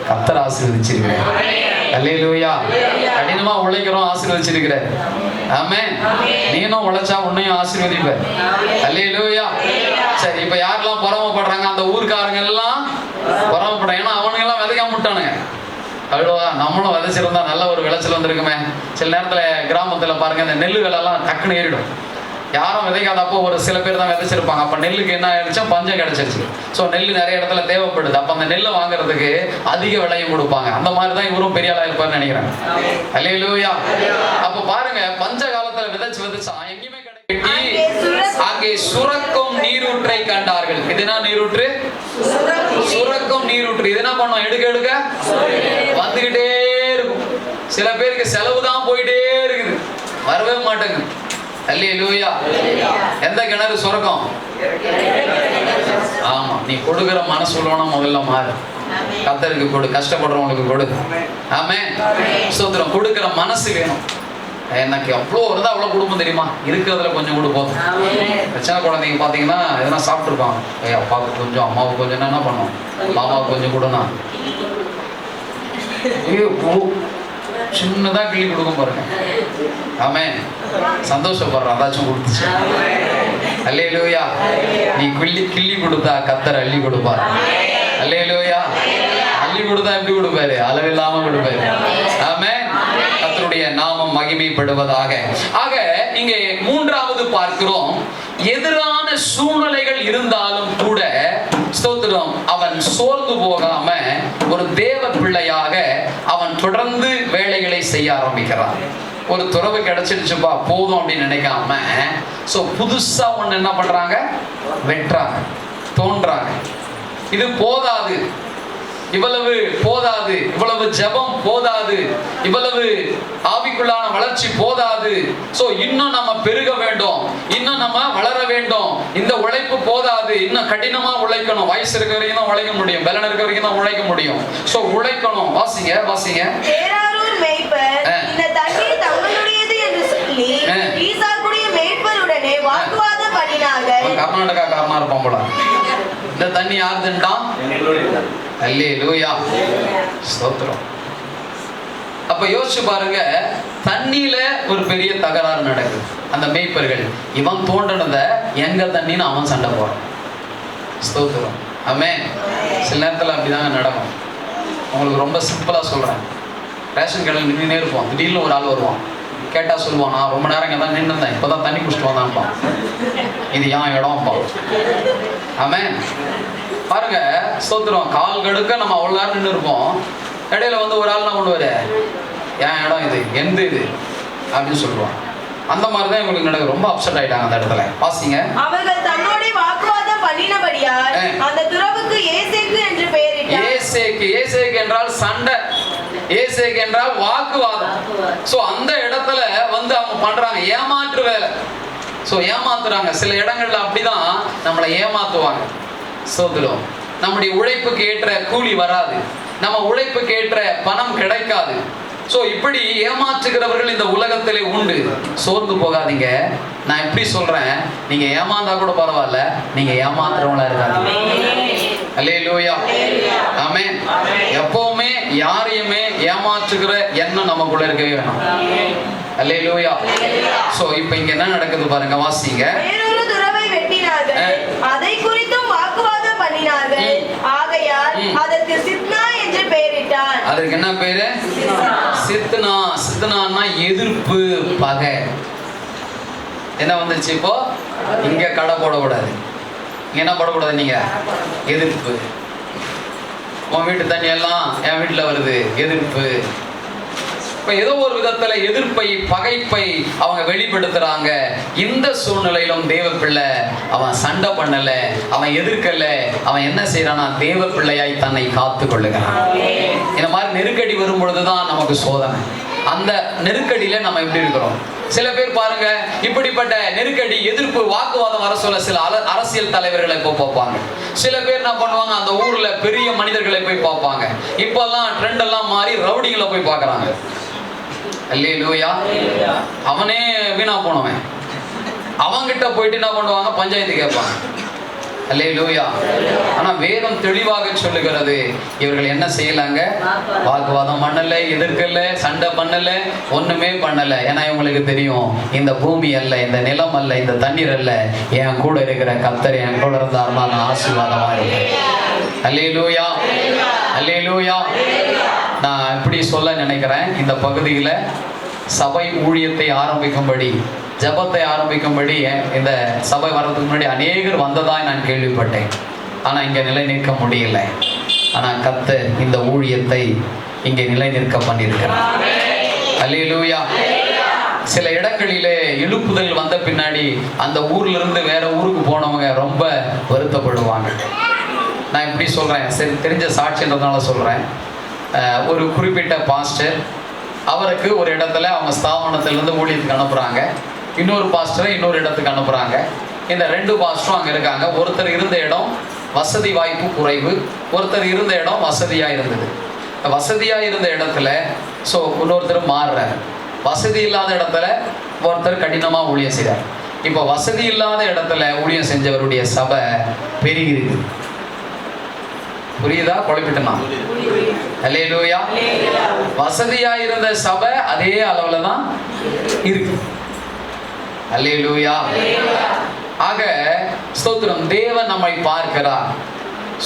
Speaker 1: கர்த்தர் ஆசீர்வதிச்சிருக்கிறேன். அல்லேலூயா. கடினமா உழைக்கிறோம், ஆசீர்வதிச்சிருக்கிறார். ஆமென். நீனும் உழைச்சா உன்னையும் ஆசீர்வதிப்ப. அல்லேலூயா. சரி, இப்ப யாரெல்லாம் பொறாமப்படுறாங்க, அந்த ஊர்க்காரங்க எல்லாம் பொறாமப்படுறாங்க. ஏன்னா அவனுங்க எல்லாம் விதைக்காம விட்டானுங்க. அழுவா, நம்மளும் விதைச்சிருந்தா நல்ல ஒரு விளைச்சல் வந்திருக்குமே. சில நேரத்துல கிராமத்துல பாருங்க, இந்த நெல் விலைலாம் டக்குன்னு ஏறிடும். யாரும் விதைக்காதப்போ ஒரு சில பேர் தான் விதைச்சிருப்பாங்க. அப்ப நெல்லுக்கு என்ன ஆயிடுச்சா, பஞ்சம் கிடைச்சிருச்சு. ஸோ நெல் நிறைய இடத்துல தேவைப்படுது. அப்ப அந்த நெல்லை வாங்குறதுக்கு அதிக விலையும் கொடுப்பாங்க. அந்த மாதிரி தான் இவரும் பெரிய ஆளா இருப்பாருன்னு நினைக்கிறேன். அல்லேலூயா. அப்ப பாருங்க, பஞ்ச காலத்துல விதைச்சா எங்கேயுமே அங்கே சுரக்கும் நீரூற்றை கண்டார்கள். இது என்ன நீரூற்று, சுரக்கும் நீரூற்று. இது என்ன பண்ணும், எடுக்க எடுக்க வந்துகிட்டே இருக்கும். சில பேருக்கு செலவு தான் போயிட்டே இருக்குது, வரவே மாட்டேங்குது. அல்லேலூயா. எந்த கிணறு சுரக்கும்? ஆமா, நீ கொடுக்கிற மனசு உள்ளவனா முதல்ல மாறு. கர்த்தருக்கு கொடு, கஷ்டப்படுறவங்களுக்கு கொடு. ஆமென். ஸ்தோத்திரம். கொடுக்கிற மனசு வேணும். எனக்கு அவ்வளோ வருதா, அவ்வளோ குடும்பம் தெரியுமா, இருக்கிறதுல கொஞ்சம் கூட போதும். பிரச்சனை குழந்தைங்க பார்த்தீங்கன்னா எதனா சாப்பிட்ருப்பாங்க, அப்பாவுக்கு கொஞ்சம் அம்மாவுக்கு கொஞ்சம் என்ன பண்ணோம், மாமாவுக்கு கொஞ்சம் கொடுனா சின்னதாக கிள்ளி கொடுக்கும் பாருங்க. ஆமென். சந்தோஷப்படுறான், அதாச்சும் கொடுத்துச்சு. அல்லேலூயா. நீ கிள்ளி கொடுத்தா கர்த்தர் அள்ளி கொடுப்பார். அல்லேலூயா. அள்ளி கொடுத்தா எப்படி கொடுப்பாரு, அளவில்லாம கொடுப்பாரு. ஆமென். கர்த்தருடைய நாமம் மகிமைப்படுவதாக. ஆக இங்கே மூன்றாவது பார்க்கிறோம், எதிரான சூழ்நிலைகள் இருந்தாலும் கூட ஸ்தோத்திரம், அவன் சோர்ந்து போகாம ஒரு தேவ பிள்ளையாக அவன் தொடர்ந்து வேலைகளை செய்ய ஆரம்பிக்கிறான். ஒரு துறவு கிடைச்சிடுச்சுப்பா போதும் அப்படின்னு நினைக்காம புதுசா ஒண்ணு என்ன பண்றாங்க, வெட்டுறாங்க, தோன்றாங்க. இது போதாது, இவ்வளவு போதாது, இவ்வளவு ஜெபம் போதாது, இவ்வளவு ஆவிக்குள்ளான வளர்ச்சி போதாது. இன்னும் நம்ம பெருக வேண்டும், இன்னும் நம்ம வளர வேண்டும். இந்த உழைப்பு போதாது, இன்னும் கடினமா உழைக்கணும். வயசு இருக்க வரைக்கும் தான் உழைக்க முடியும், பலன் இருக்க வரைக்கும் தான் உழைக்க முடியும். உழைக்கணும். வாசிங்க வாசிங்க.
Speaker 4: பேராரூர் மேய்ப்பர் இந்த தண்ணீர் தங்களுடையது என்று சொல்லி ஈசாக்குடைய மேய்ப்பருடனே வாக்குவாதம் பண்ணினார்கள்.
Speaker 1: கர்நாடகா காரனா இருப்பான் போல. இந்த தண்ணி யாருதுன்றான்? அல்லேலூயா. ஸ்தோத்திரம். அப்ப யோசிச்சு பாருங்க, தண்ணியில ஒரு பெரிய தகராறு நடக்குது. அந்த மேய்ப்பர்கள் இவன் தோன்றனத எங்க தண்ணின்னு அவன் சண்டை போறான். ஸ்தோத்திரம். ஆமென். சில நேரத்துல அப்படிதாங்க நடக்கும். உங்களுக்கு ரொம்ப சிம்பிளா சொல்றேன். ரேஷன் கடையில் நின்றுனே இருப்போம், திடீர்னு ஒரு ஆள் வருவான். கேட்டா சொல்லுவான், நான் ரொம்ப நேரம் இங்கே தான் நின்று இருந்தேன், இப்போதான் தண்ணி குடிச்சிட்டு வந்தான்ப்பான். இது ஏன் இடம்ப்பா. ஆமென். பாருங்க, ஸ்தோத்திரம். கால் கடுக்க நம்ம அவ்வளோ நேரம் நின்று இருப்போம். இடையில வந்து ஒரு ஆள் என்ன பண்ணுவாரு, ஏன் இடம் இது, எந்த இது அப்படின்னு சொல்லுவான். அந்த மாதிரி தான் இவங்களுக்கு நடக்குது. ரொம்ப அப்செட் ஆயிட்டாங்க அந்த இடத்துல. வாசிங்க.
Speaker 4: அவர்கள் தன்னோட வாக்குவாதம் பண்ணினபடியால் அந்த துறவுக்கு ஏசேக்கு என்று பெயரிட்டார்.
Speaker 1: ஏசேக்கு, ஏசேக்கு என்றால் சண்டை, ஏசேக்கு என்றால் வாக்குவாதம். அந்த இடத்துல வந்து அவங்க பண்றாங்க ஏமாற்று வேலை. ஏமாத்துறாங்க. சில இடங்கள்ல அப்படிதான் நம்மளை ஏமாத்துவாங்க. சோதரம். நம்முடைய உழைப்புக்கு ஏற்ற கூலி வராது, நம்ம உழைப்புக்கு ஏற்ற பணம் கிடைக்காது. சோ இப்படி ஏமாற்றுகிறவர்கள் இந்த உலகத்திலே உண்டு. சோர்ந்து போகாதீங்க. நான் எப்படி சொல்றேன், நீங்க ஏமாந்தா கூட பரவாயில்ல, நீங்க ஏமாத்துறவங்களா இருக்காதீங்க. அல்லேலூயா, ஆமென். எப்பவுமே யாரையுமே ஏமாற்றுகிற எண்ணம் நமக்குள்ள இருக்கவே வேணாம். அல்லேலூயா. சோ இப்போ இங்க என்ன நடக்குது பாருங்க, வாசிங்க.
Speaker 4: வேறொரு துறவை வெட்டினார்கள், அதை குறித்தும் வாக்குவாதம் பண்ணினார்கள். ஆகையால் அதற்கு சித்னா என்று பெயரிட்டான்.
Speaker 1: அதற்கு என்ன பேரு? சித்னா. சித்னான்னா எதிர்ப்பு, பகை. என்ன வந்துருச்சு இப்போ? இங்க கடை போடக்கூடாது. இங்க என்ன போடக்கூடாது? நீங்க எதிர்ப்பு. உன் வீட்டு தண்ணி எல்லாம் என் வீட்டுல வருது, எதிர்ப்பு. இப்ப ஏதோ ஒரு விதத்துல எதிர்ப்பை, பகைப்பை அவங்க வெளிப்படுத்துறாங்க. இந்த சூழ்நிலையிலும் தேவ பிள்ளை அவன் சண்டை பண்ணல, அவன் எதிர்க்கல. அவன் என்ன செய்யறானா, தேவ பிள்ளையாய் தன்னை காத்து கொள்ளுகிறான். இந்த மாதிரி நெருக்கடி வரும் பொழுதுதான் நமக்கு சோதனை. அந்த நெருக்கடியில நம்ம எப்படி இருக்கிறோம்? சில பேர் பாருங்க, இப்படிப்பட்ட நெருக்கடி, எதிர்ப்பு, வாக்குவாதம் வர சொல்ல சில அரசியல் தலைவர்களை போய் பார்ப்பாங்க. சில பேர் என்ன பண்ணுவாங்க, அந்த ஊர்ல பெரிய மனிதர்களை போய் பார்ப்பாங்க. இப்பெல்லாம் ட்ரெண்ட் எல்லாம் மாறி ரவுடிங்களை போய் பார்க்கறாங்க. அல்லேலூயா. அவனே வீணா போனவன், அவங்கிட்ட போயிட்டு என்ன பண்ணுவாங்க, பஞ்சாயத்து கேட்பாங்க. அல்லேலூயா. ஆனா வேதம் தெளிவாக சொல்லுகிறது, இவர்கள் என்ன செய்யலாங்க? வாக்குவாதம் பண்ணல, எதிர்க்கல, சண்டை பண்ணல, ஒண்ணுமே பண்ணல. ஏன்னா இவங்களுக்கு தெரியும், இந்த பூமி அல்ல, இந்த நிலம் அல்ல, இந்த தண்ணீர் அல்ல, என் கூட இருக்கிற கர்த்தர் என் கூட இருந்தாருன்னா நான் ஆசீர்வாதமா இருப்பேன். அல்லேலூயா, அல்லேலூயா. நான் இப்படி சொல்ல நினைக்கிறேன், இந்த பகுதியில சபை ஊழியத்தை ஆரம்பிக்கும்படி, ஜபத்தை ஆரம்பிக்கும்படி இந்த சபை வர்றதுக்கு முன்னாடி அநேகர் வந்ததாய் நான் கேள்விப்பட்டேன். ஆனால் இங்கே நிலை நிற்க முடியல. ஆனால் கர்த்தர் இந்த ஊழியத்தை இங்கே நிலை நிற்க பண்ணியிருக்கிறார். அல்லேலூயா. சில இடங்களிலே எழுப்புதல் வந்த பின்னாடி அந்த ஊர்ல இருந்து வேற ஊருக்கு போனவங்க ரொம்ப வருத்தப்படுவாங்க. நான் இப்படி சொல்றேன், சரி தெரிஞ்ச சாட்சின்றதுனால சொல்றேன். ஒரு குறிப்பிட்ட பாஸ்டர், அவருக்கு ஒரு இடத்துல அவங்க ஸ்தாபனத்திலிருந்து ஊழியத்துக்கு அனுப்புறாங்க. இன்னொரு பாஸ்டரை இன்னொரு இடத்துக்கு அனுப்புறாங்க. இந்த ரெண்டு பாஸ்டரும் அங்கே இருக்காங்க. ஒருத்தர் இருந்த இடம் வசதி வாய்ப்பு குறைவு, ஒருத்தர் இருந்த இடம் வசதியாக இருந்தது. வசதியாக இருந்த இடத்துல இன்னொருத்தர் மாறுறாரு. வசதி இல்லாத இடத்துல ஒருத்தர் கடினமாக ஊழியம் செய்கிறார். இப்போ வசதி இல்லாத இடத்துல ஊழியம் செஞ்சவருடைய சபை பெருகி இருக்குது. புரியுதா? குழப்பிட்டனா? அல்லேலூயா. வசதியா இருந்த சபை அதே அளவுல தான் இருக்கு. அல்லேலூயா. ஆக ஸ்தோத்திரம். தேவன் நம்மை பார்க்கிறார்.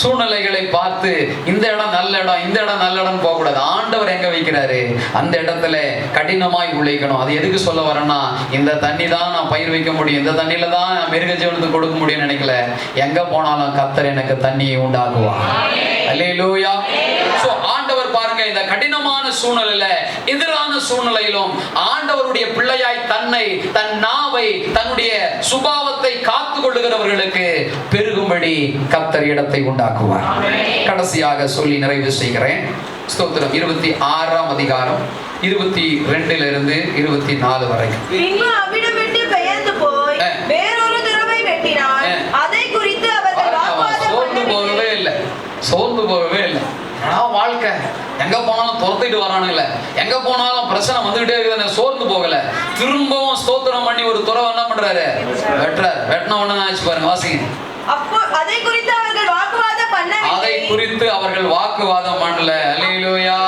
Speaker 1: சூழ்நிலைகளை பார்த்து இந்த இடம் நல்ல இடம், இந்த இடம் நல்ல இடம் போகக்கூடாது. ஆண்டவர் எங்க வைக்கிறாரு அந்த இடத்துல கடினமாய் உழைக்கணும். அது எதுக்கு சொல்ல வரேன்னா, இந்த தண்ணி தான் நான் பயிர் வைக்க முடியும், இந்த தண்ணியில தான் நான் மிருக ஜீவனுக்கு கொடுக்க முடியும்னு நினைக்கல. எங்க போனாலும் கர்த்தர் எனக்கு தண்ணியை உண்டாக்குவார். அல்லேலூயா. சோ ஆண்டவர் பாருங்க, இந்த கடினமான சூழ்நிலையில, எதிரான சூழ்நிலையிலும் ஆண்டவருடைய பிள்ளையாய் தன்னை, தன் நாவை, தன்னுடைய சுபாவத்தை காத்து கொள்ளுகிறவர்களுக்கு பெருகும்படி கர்த்தர் இடத்தை உண்டாக்குவார். கடைசியாக சொல்லி நிறைவு செய்கிறேன். ஸ்தோத்திரம். 26ஆம் அதிகாரம் 22 to 24 வரைக்கும்.
Speaker 4: பின்பு அவ்விடம் விட்டு பெயர்ந்து போய் வேறொரு துறவை வெட்டினான். அதை குறித்து அவர்கள் வாக்குவாதம்
Speaker 1: சோர்ந்து போகவே இல்லை. வாழ்க்கை எங்க போனாலும் துரத்திட்டு வரானுங்களே, எங்க போனாலும் பிரச்சனை வந்துகிட்டே இருக்குது. சோர்ந்து போகல. திரும்பவும் ஸ்தோத்திரம் பண்ணி ஒரு துறவை என்ன பண்றாரு, வெட்டுறாரு. வெட்டின உடனே ஆச்சு பாருங்க, வாசிங்க.
Speaker 4: அப்போ அதை குறித்து அவர்கள் வாக்குவாதம் பண்ணவில்லை.
Speaker 1: அதை குறித்து அவர்கள் வாக்குவாதம் பண்ணல. அல்லேலூயா,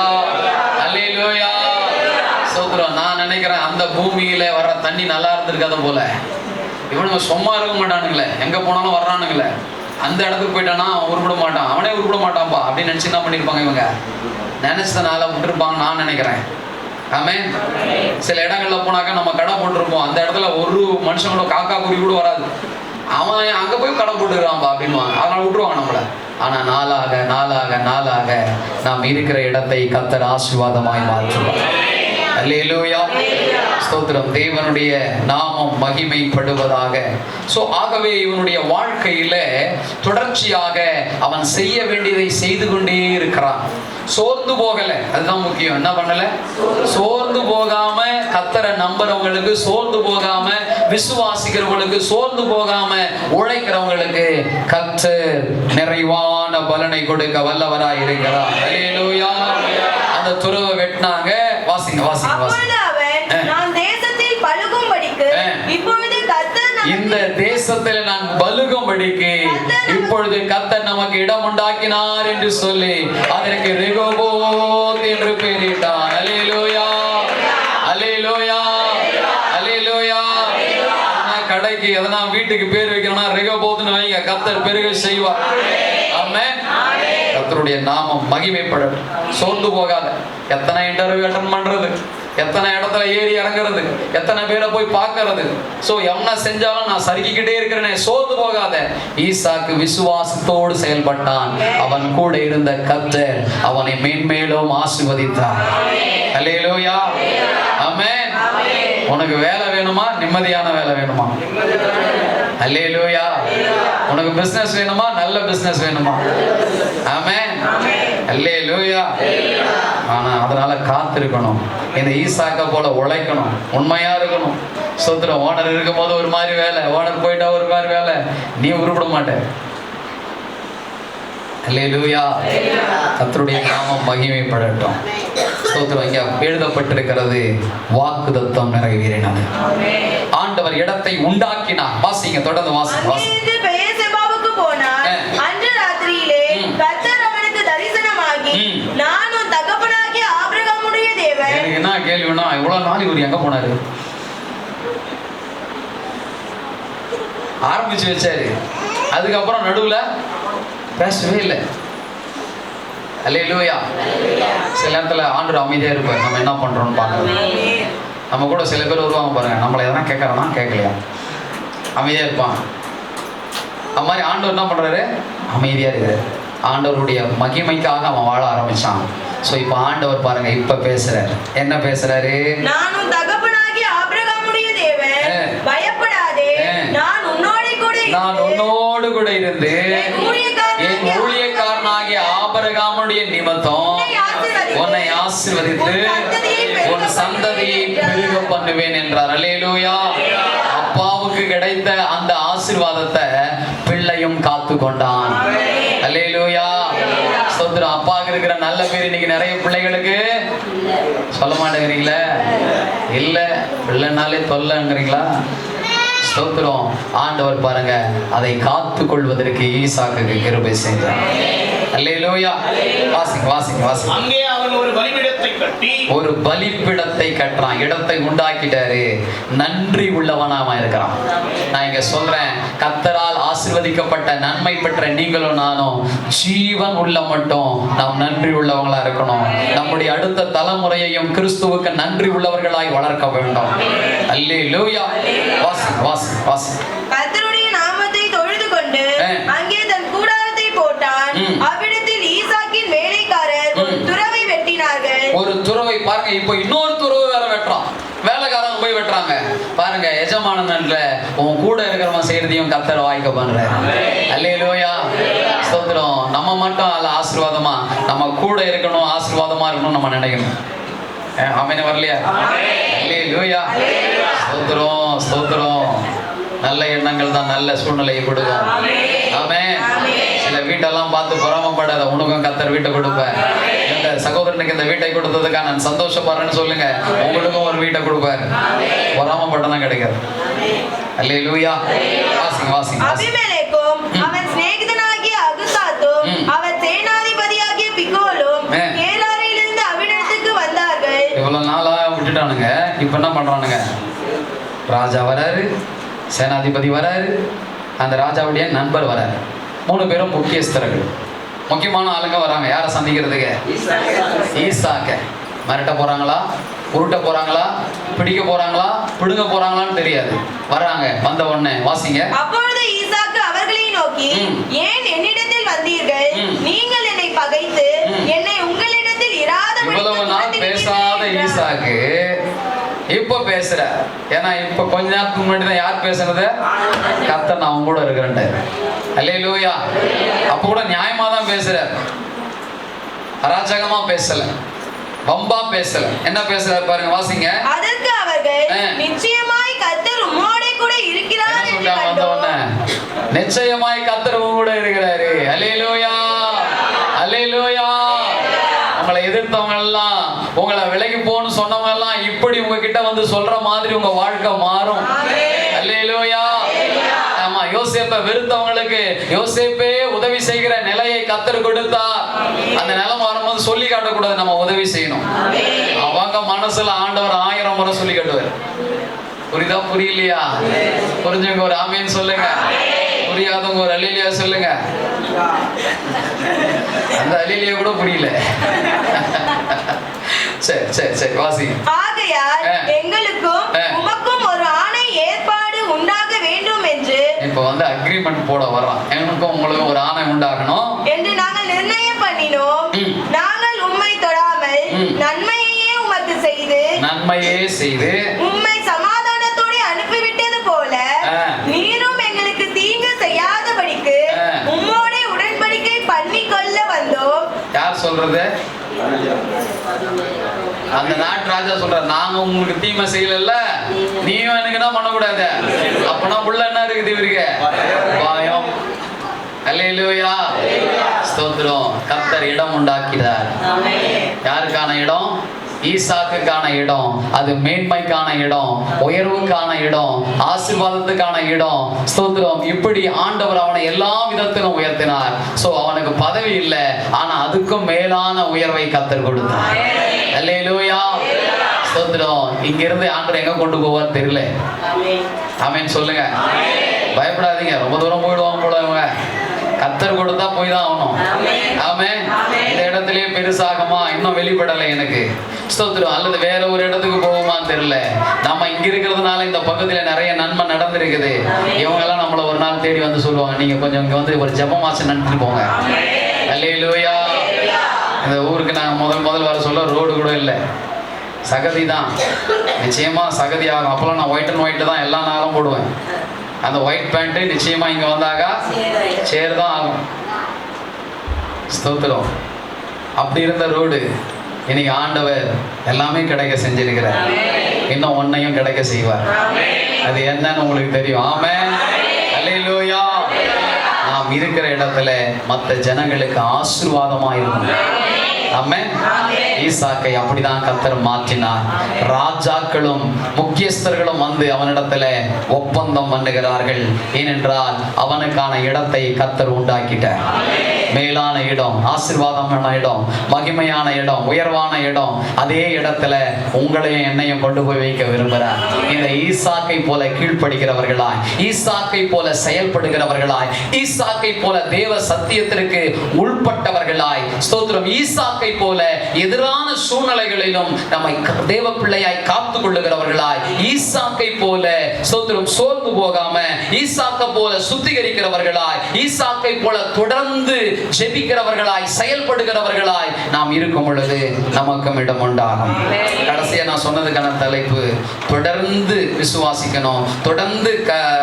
Speaker 1: அல்லேலூயா. ஸ்தோத்திரம். நான் நினைக்கிறேன், அந்த பூமியில வர்ற தண்ணி நல்லா இருந்திருக்காத போல இவனுங்க சும்மா இருக்க மாட்டானுங்களே, எங்க போனாலும் வர்றானுங்களே. அந்த இடத்துக்கு போயிட்டானா அவன் உருப்பிட மாட்டான், அவனே உருப்பிட மாட்டான்பா அப்படின்னு நினைச்சு என்ன பண்ணிருப்பாங்க இவங்க, நினைச்சதுனால விட்டுருப்பாங்க நான் நினைக்கிறேன். ஆமென். சில இடங்கள்ல போனாக்கா நம்ம கடை போட்டிருப்போம், அந்த இடத்துல ஒரு மனுஷன் கூட, காக்கா குருவி கூட வராது. அவன் அங்க போய் கடை போட்டுக்கிறான்பா அப்படின்வாங்க, அதனால விட்டுருவாங்க நம்மள. ஆனா நாளாக நாளாக நாளாக நாம் இருக்கிற இடத்தை கர்த்தர் ஆசீர்வாதமாய் மாற்றுவார். அல்லேலூயா. ஸ்தோத்திரம். தேவனுடைய நாமம் மகிமைப்படுவதாக. ஆகவே இவனுடைய வாழ்க்கையில தொடர்ச்சியாக அவன் செய்ய வேண்டியதை செய்து கொண்டே இருக்கிறான். சோர்ந்து போகல, அதுதான் முக்கியம். என்ன பண்ணல? சோர்ந்து போகாம கர்த்தரை நம்புறவங்களுக்கு, சோர்ந்து போகாம விசுவாசிக்கிறவங்களுக்கு, சோர்ந்து போகாம உழைக்கிறவங்களுக்கு கர்த்தர் நிறைவான பலனை கொடுக்க வல்லவராய் இருக்கிறார். அல்லேலூயா. அந்த துறவை வெட்டினாங்க, வாசிங்க. வாசிங்க வாசிங்க
Speaker 4: அப்பொழுது அவன் நான் தேசத்தில் பலுகும்படிக்கு இப்பொழுது கர்த்தர்
Speaker 1: இந்த தேசத்தில் நான் பலுகும்படிக்கு இப்பொழுது கர்த்தர் நமக்கு இடம் உண்டாக்கினார் என்று சொல்லி அதற்கு ரெகோபோத் என்று பெயரிட்டான். அல்லேலூயா அல்லேலூயா அல்லேலூயா. கடைக்கு எதனா வீட்டுக்கு பேர் வைக்கணும்னா ரெகோபோத்னு வைங்க, கர்த்தர் பெருக செய்வார். ஆமென். கர்த்தருடைய நாமம் மகிமைப்படும். சோர்ந்து போகாத. எத்தனை இன்டர்வியூ அட்டெண்ட் பண்றது, எத்தனை இடத்துல ஏறி இறங்குறது, எத்தனை பேரை போய் பார்க்கறது. சோ என்ன செஞ்சாலும் நான் சறுக்கிக்கிட்டே இருக்கிறேனே, சோர்ந்து போகாத. ஈசாக்கு விசுவாசத்தோடு செயல்பட்டான். அவன் கூட இருந்த கர்த்தர் அவனை மேன்மேலும் ஆசீர்வதித்தார். அல்லேலூயா ஆமென். உனக்கு வேலை வேணுமா? நிம்மதியான வேலை வேணுமா? அல்லேலூயா. உனக்கு பிசினஸ் வேணுமா? நல்ல பிசினஸ் வேணுமா? ஆமென். அல்லேலூயா. ஆனா அதனால காத்திருக்கணும். இந்த ஈசாக்க போல உழைக்கணும், உண்மையா இருக்கணும். சொத்துல ஓனர் இருக்கும் போது ஒரு மாதிரி வேலை, ஓனர் போயிட்டா ஒரு மாதிரி வேலை, நீ உருப்பிட மாட்டே. அல்லேலூயா. கர்த்தருடைய நாமம் மகிமைப்படட்டும். ஸ்தோத்திரம். இங்க எழுதப்பட்டிருக்கிறது, வாக்குத்தத்தம் நிறைவேறினது. ஆண்டவர் இடத்தை உண்டாக்கினார். வாசிங்க, தொடர்ந்து வாசிங்க.
Speaker 4: அங்கிருந்து பெயர்செபாவுக்கு போனார். அன்று ராத்திரியிலே கர்த்தர் அவனுக்கு தரிசனமாகி, நான் உன் தகப்பனாகிய ஆபிரகாமுடைய தேவன்.
Speaker 1: எனக்கு என்ன கேள்வினா, இவ்வளவு நாள் இவர் எங்க போனாரு? ஆரம்பிச்சு வச்சாரு, அதுக்கப்புறம் நடுவுல பேசவே இல்லை. அல்லேலூயா. சில நேரத்துல ஆண்டவர் அமைதியா இருப்பார். நம்ம என்ன பண்றோம்னு பார்க்கணும். நம்ம கூட சில பேர் வருவாங்க பாருங்க, நம்மளை எதனா கேட்கறோம்னா கேட்கலையா, அமைதியா இருப்பான். அது மாதிரி ஆண்டவர் என்ன பண்றாரு? அமைதியா இருக்காரு. ஆண்டவருடைய மகிமைக்காக அவன் வாழ ஆரம்பிச்சான். சோ இப்ப ஆண்டவர் பாருங்க, இப்ப பேசுறாரு. என்ன பேசுறாரு?
Speaker 4: நான் உன் தகப்பனாகிய ஆபிரகாமுடைய தேவன், பயப்படாதே, நான் உன்னோடு கூட இருந்து என் ஊழியக்காரனாகிய ஆபிரகாமுடைய நிமித்தம் உன்னை ஆசீர்வதித்து உன் சந்ததியை பெருக பண்ணுவேன் என்றார். அல்லேலூயா. அப்பாவுக்கு கிடைத்த அந்த ஆசீர்வாதத்தை பிள்ளையும் காத்து கொண்டான். அல்லேலூயா. ஸ்தோத்திரம். அப்பாவுக்கு இருக்கிற நல்ல பேர் இன்னைக்கு நிறைய பிள்ளைகளுக்கு சொல்ல மாட்டேங்கிறீங்களா? இல்ல, பிள்ளைனாலே தொல்லைங்கிறீங்களா? ஸ்தோத்திரம். ஆண்டவர் பாருங்க, அதை காத்து கொள்வதற்கு ஈசாக்குக்கு கிருபை செய்தார். அல்லேலூயா. வாசிங்க வாசிங்க வாசிங்க.
Speaker 5: அங்கே அவன் ஒரு பலிபீடத்தை கட்டி,
Speaker 1: ஒரு பலிபீடத்தை கட்டுறான். இடத்தை உண்டாக்கிட்டாரு. நன்றி உள்ளவனாம இருக்கிறான். நான் இங்க சொல்றேன், கர்த்தரால் ஆசீர்வதிக்கப்பட்ட நன்மை பெற்ற நீங்களும் நானும் ஜீவன் உள்ள மட்டும் நாம் நன்றி உள்ளவங்களா இருக்கணும். நம்முடைய அடுத்த தலைமுறையையும் கிறிஸ்துவுக்கு நன்றி உள்ளவர்களாய் வளர்க்க வேண்டும். அல்லேலூயா. வாசிங்க வாசிங்க வாசிங்க.
Speaker 4: கர்த்தருடைய நாமத்தை தொழுது கொண்டு அங்கே தன் கூடாரத்தை போட்டான். அவ்விடத்தில் ஈசாக்கின் வேலைக்காரர் ஒரு துறவை வெட்டினார்கள்.
Speaker 1: ஒரு துறவை பாருங்க, இப்போ இன்னொரு துறவு வேற வெட்டுறான். வேலைக்காரங்க போய் வெட்டுறாங்க பாருங்க. எஜமானன்ல உன் கூட இருக்கிறவன் செய்யறதையும் கர்த்தர் வாய்க்க பண்றாரு. அல்லேலூயா. ஸ்தோத்திரம். நம்ம மட்டும் அல்ல ஆசீர்வாதமா, நம்ம கூட இருக்கணும், ஆசீர்வாதமா இருக்கணும் நம்ம நினைக்கணும். ஆமென். வரலையா? அல்லேலூயா. ஸ்தோத்திரம் ஸ்தோத்திரம். நல்ல எண்ணங்கள் தான் நல்ல சூழ்நிலையை கொடுக்கும். ஆமென். சில வீட்டெல்லாம் பார்த்து பொறாமப்படாத, உனக்கும் கர்த்தர் வீட்டை கொடுப்பார். இந்த சகோதரனுக்கு இந்த வீட்டை கொடுத்ததுக்காக நான் சந்தோஷப்படுறேன்னு சொல்லுங்க, உங்களுக்கும் ஒரு வீட்டை கொடுப்பார். பொறாமப்பட்டதான் கிடைக்காது. அல்லேலூயா. வாசிங்க வாசிங்க.
Speaker 4: அபிமெலேக்கும் அவன் சிநேகிதனாகிய அகுசாத்தும் அவன் சேனாதிபதியாகிய பிகோலும் கேராரிலிருந்து அவ்விடத்துக்கு வந்தார்கள்.
Speaker 1: இவ்வளவு நாளா விட்டுட்டானுங்க. இப்ப என்ன பண்றானுங்க? ராஜா வராரு, சேனாதிபதி வராரு, அந்த ராஜாவுடைய நண்பர் வராரு. 3 பேரும் முக்கியஸ்தர்கள், முக்கியமான ஆளுங்க வராங்க. யாரை சந்திக்கிறதுக்கு? ஈசாக்க. மிரட்ட போறாங்களா, உருட்ட போறாங்களா, பிடிக்க போறாங்களா, பிடுங்க போறாங்களான்னு தெரியாது. வராங்க. வந்த உடனே வாசிங்க.
Speaker 4: அப்பொழுது ஈசாக்கு அவர்களை நோக்கி, ஏன் என்னிடத்தில் வந்தீர்கள்? நீங்கள் என்னை பகைத்து என்னை உங்களிடத்தில்
Speaker 1: இவ்வளவு நாள் பேசாத ஈசாக்கு இப்ப பேசுற. ஏன்னா இப்ப கொஞ்ச நேரத்துக்கு முன்னாடி தான் யார் பேசுறது? கர்த்தர் நான் கூட இருக்கிறேன். அல்லேலூயா. அப்ப கூட நியாயமா தான் பேசுற, அராஜகமா பேசல, பம்பா பேசல. என்ன பேசுறாரு பாருங்க, வாசிங்க.
Speaker 4: அதற்கு அவர்கள், நிச்சயமாய் கர்த்தர் உம்மோடு கூட இருக்கிறார் என்று கண்டோம். நிச்சயமாய்
Speaker 1: கர்த்தர் கூட இருக்கிறாரு. அல்லேலூயா அல்லேலூயா. நம்மளை உங்களை எதிர்த்தவங்க எல்லாம், உங்களை விலகி போன்னு சொன்னவங்க எல்லாம் இப்படி உங்ககிட்ட வந்து சொல்ற மாதிரி உங்க வாழ்க்கை மாறும். அல்லேலூயா. ஆமா, யோசேப்பை வெறுத்தவங்களுக்கு யோசேப்பே உதவி செய்கிற நிலையை கர்த்தர் கொடுத்தார். அந்த நிலைமை வரும்போது சொல்லி காட்டக்கூடாது, நம்ம உதவி செய்யணும். அவங்க மனசுல ஆண்டவர் 1000 முறை சொல்லி காட்டுவார். புரியுதா புரியலையா? புரிஞ்சவங்க ஒரு ஆமேன்னு சொல்லுங்க, புரியாதவங்க ஒரு அல்லேலூயா சொல்லுங்க. அந்த அல்லேலூயா கூட புரியல. சரி சரி சரி, வாசி.
Speaker 4: ஆகையால் எங்களுக்கும் உமக்கும் ஒரு ஆணை ஏற்பாடு உண்டாக வேண்டும் என்று
Speaker 1: இப்ப வந்து அக்ரிமெண்ட் போட வர்றான். எனக்கும் உங்களுக்கும் ஒரு ஆணை உண்டாகணும்
Speaker 4: என்று நாங்கள் நிர்ணயம் பண்ணினோம். நாங்கள் உம்மை தொடாமல் நன்மையே உமக்கு செய்து உம்மை சமாதானத்தோடு அனுப்பிவிட்டது போல நீரும் எங்களுக்கு தீங்கு செய்யாதபடிக்கு உம்மோட உடன்படிக்கை பண்ணிக்கொள்ள வந்தோம்.
Speaker 1: யார் சொல்றது? அந்த நாட்டு ராஜா சொல்ற, நாங்க உங்களுக்கு தீமை செய்யல, நீயும் எனக்கு என்ன பண்ணக்கூடாது. அப்பனா உள்ள என்ன இருக்குது இவருக்கு? பயம். அல்லேலூயா. ஸ்தோத்திரம். கர்த்தர் இடம் உண்டாக்கினார். யாருக்கான இடம்? ஈசாக்குக்கான இடம். அது மேன்மைக்கான இடம், உயர்வுக்கான இடம், ஆசீர்வாதத்துக்கான இடம். ஸ்தோத்திரம். இப்படி ஆண்டவர் அவனை எல்லா விதத்திலும் உயர்த்தினார். சோ அவனுக்கு பதவி இல்லை, ஆனா அதுக்கும் மேலான உயர்வை கர்த்தர் கொடுத்தார். அல்லேலூயா. ஸ்தோத்திரம். இங்க இருந்து ஆண்டவர் எங்க கொண்டு போவார் தெரியல. ஆமென் சொல்லுங்க. பயப்படாதீங்க, ரொம்ப தூரம் போயிடுவாங்க போல. அவங்க கர்த்தர் கொடுத்தா போய் தான் ஆகணும். ஆமென். இந்த இடத்துலயே பெருசாகமா இன்னும் வெளிப்படலை எனக்கு. ஸ்தோத்திரம். அல்லது வேற ஒரு இடத்துக்கு போகுமான்னு தெரியல. நம்ம இங்க இருக்கிறதுனால இந்த பக்கத்துல நிறைய நன்மை நடந்திருக்குது. இவங்க எல்லாம் நம்மள ஒரு நாள் தேடி வந்து சொல்லுவாங்க, நீங்க கொஞ்சம் இங்க வந்து ஒரு ஜெபமாசம் நடத்திட்டு போங்க. அல்லேலூயா. இந்த ஊருக்கு நாங்க முதல் வர சொல்ல ரோடு கூட இல்லை, சகதி தான். நிச்சயமா சகதி ஆகும். அப்பெல்லாம் நான் ஒயிட் அண்ட் ஒயிட் தான் எல்லா நாளும் போடுவேன். அந்த ஒயிட் பேண்ட் நிச்சயமா இங்க வந்தாங்க சேர் தான் ஆகும். ஸ்தோத்திரம். அப்படி இருந்த ரோடு இன்னைக்கு ஆண்டவர் எல்லாமே கிடைக்க செஞ்சிருக்கிறார். இன்னும் ஒன்னையும் கிடைக்க செய்வார். அது என்னன்னு உங்களுக்கு தெரியும். ஆமென். அல்லேலூயா. நாம் இருக்கிற இடத்துல மற்ற ஜனங்களுக்கு ஆசீர்வாதமா இருக்கும். ஆமென். ஈசாக்கை அப்படிதான் கர்த்தர் மாற்றினார். ராஜாக்களும் முக்கியஸ்தர்களும் வந்து அவனிடத்துல ஒப்பந்தம் பண்ணுகிறார்கள். ஏனென்றால் அவனுக்கான இடத்தை கர்த்தர் உண்டாக்கிட்டார். மேலான இடம், ஆசீர்வாதமான இடம், மகிமையான இடம், உயர்வான இடம். அதே இடத்துல உங்களையும் என்னையும் கொண்டு போய் வைக்க விரும்புகிறார். இந்த ஈசாக்கை போல கீழ்ப்படுகிறவர்களாய், ஈசாக்கை போல செயல்படுகிறவர்களாய், ஈசாக்கை போல தேவ சத்தியத்திற்கு உள்பட்டவர்களாய், ஸ்தோத்திரம், ஈசாக்கை போல எதிரான சூழ்நிலைகளிலும் நம்மை தேவ பிள்ளையாய் காத்து கொள்ளுகிறவர்களாய், ஈசாக்கை போல ஸ்தோத்திரம் சோர்ந்து போகாம, ஈசாக்கை போல சுத்திகரிக்கிறவர்களாய், ஈசாக்கை போல தொடர்ந்து ஜெபிக்கிறவர்களாய், செயல்படுகிறவர்களாய் நாம் இருக்கும் பொழுது நமக்கும் இடம் உண்டாகும். கடைசியா நான் சொன்னதுக்கான தலைப்பு, தொடர்ந்து விசுவாசிக்கணும், தொடர்ந்து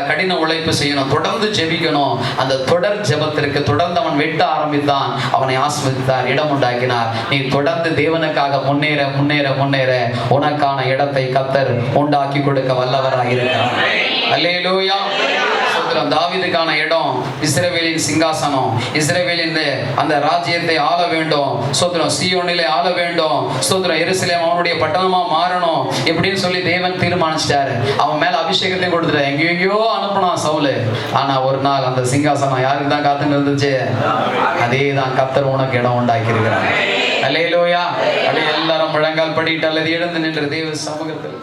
Speaker 1: கடின உழைப்பு செய்யணும், தொடர்ந்து ஜெபிக்கணும். அந்த தொடர் ஜெபத்திற்கு தொடர்ந்து அவன் வெட்ட ஆரம்பித்தான். அவனை ஆசீர்வதித்தார், இடம் உண்டாக்கினார். நீ தொடர்ந்து தேவனுக்காக முன்னேற முன்னேற முன்னேற உனக்கான இடத்தை கர்த்தர் உண்டாக்கி கொடுக்க வல்லவராக இருக்கிறார். அல்லேலூயா. தாவீதுக்கான இடம் இஸ்ரவேலின் சிங்காசனம், இஸ்ரவேலின் அந்த ராஜ்யத்தை ஆள வேண்டும். ஸ்தோத்திரம். சீயோனிலே ஆள வேண்டும். ஸ்தோத்திரம். எருசலேம் அவனுடைய பட்டணமா மாறணும் இப்படின்னு சொல்லி தேவன் தீர்மானிச்சிட்டாரு. அவன் மேல அபிஷேகத்தை கொடுத்துட்டாரு. எங்கெங்கயோ அனுப்பினான் சவுலு. ஆனா ஒரு நாள் அந்த சிங்காசனம் யாருக்கு தான் காத்துன்னு இருந்துச்சு? அதே தான் கர்த்தர் உனக்கு இடம் உண்டாக்கி இருக்கிறார். அல்லேலூயா. அப்படியே எல்லாரும் முழங்கால் படிட்டு அல்லது எழுந்து நின்று தேவ சமூகத்தில்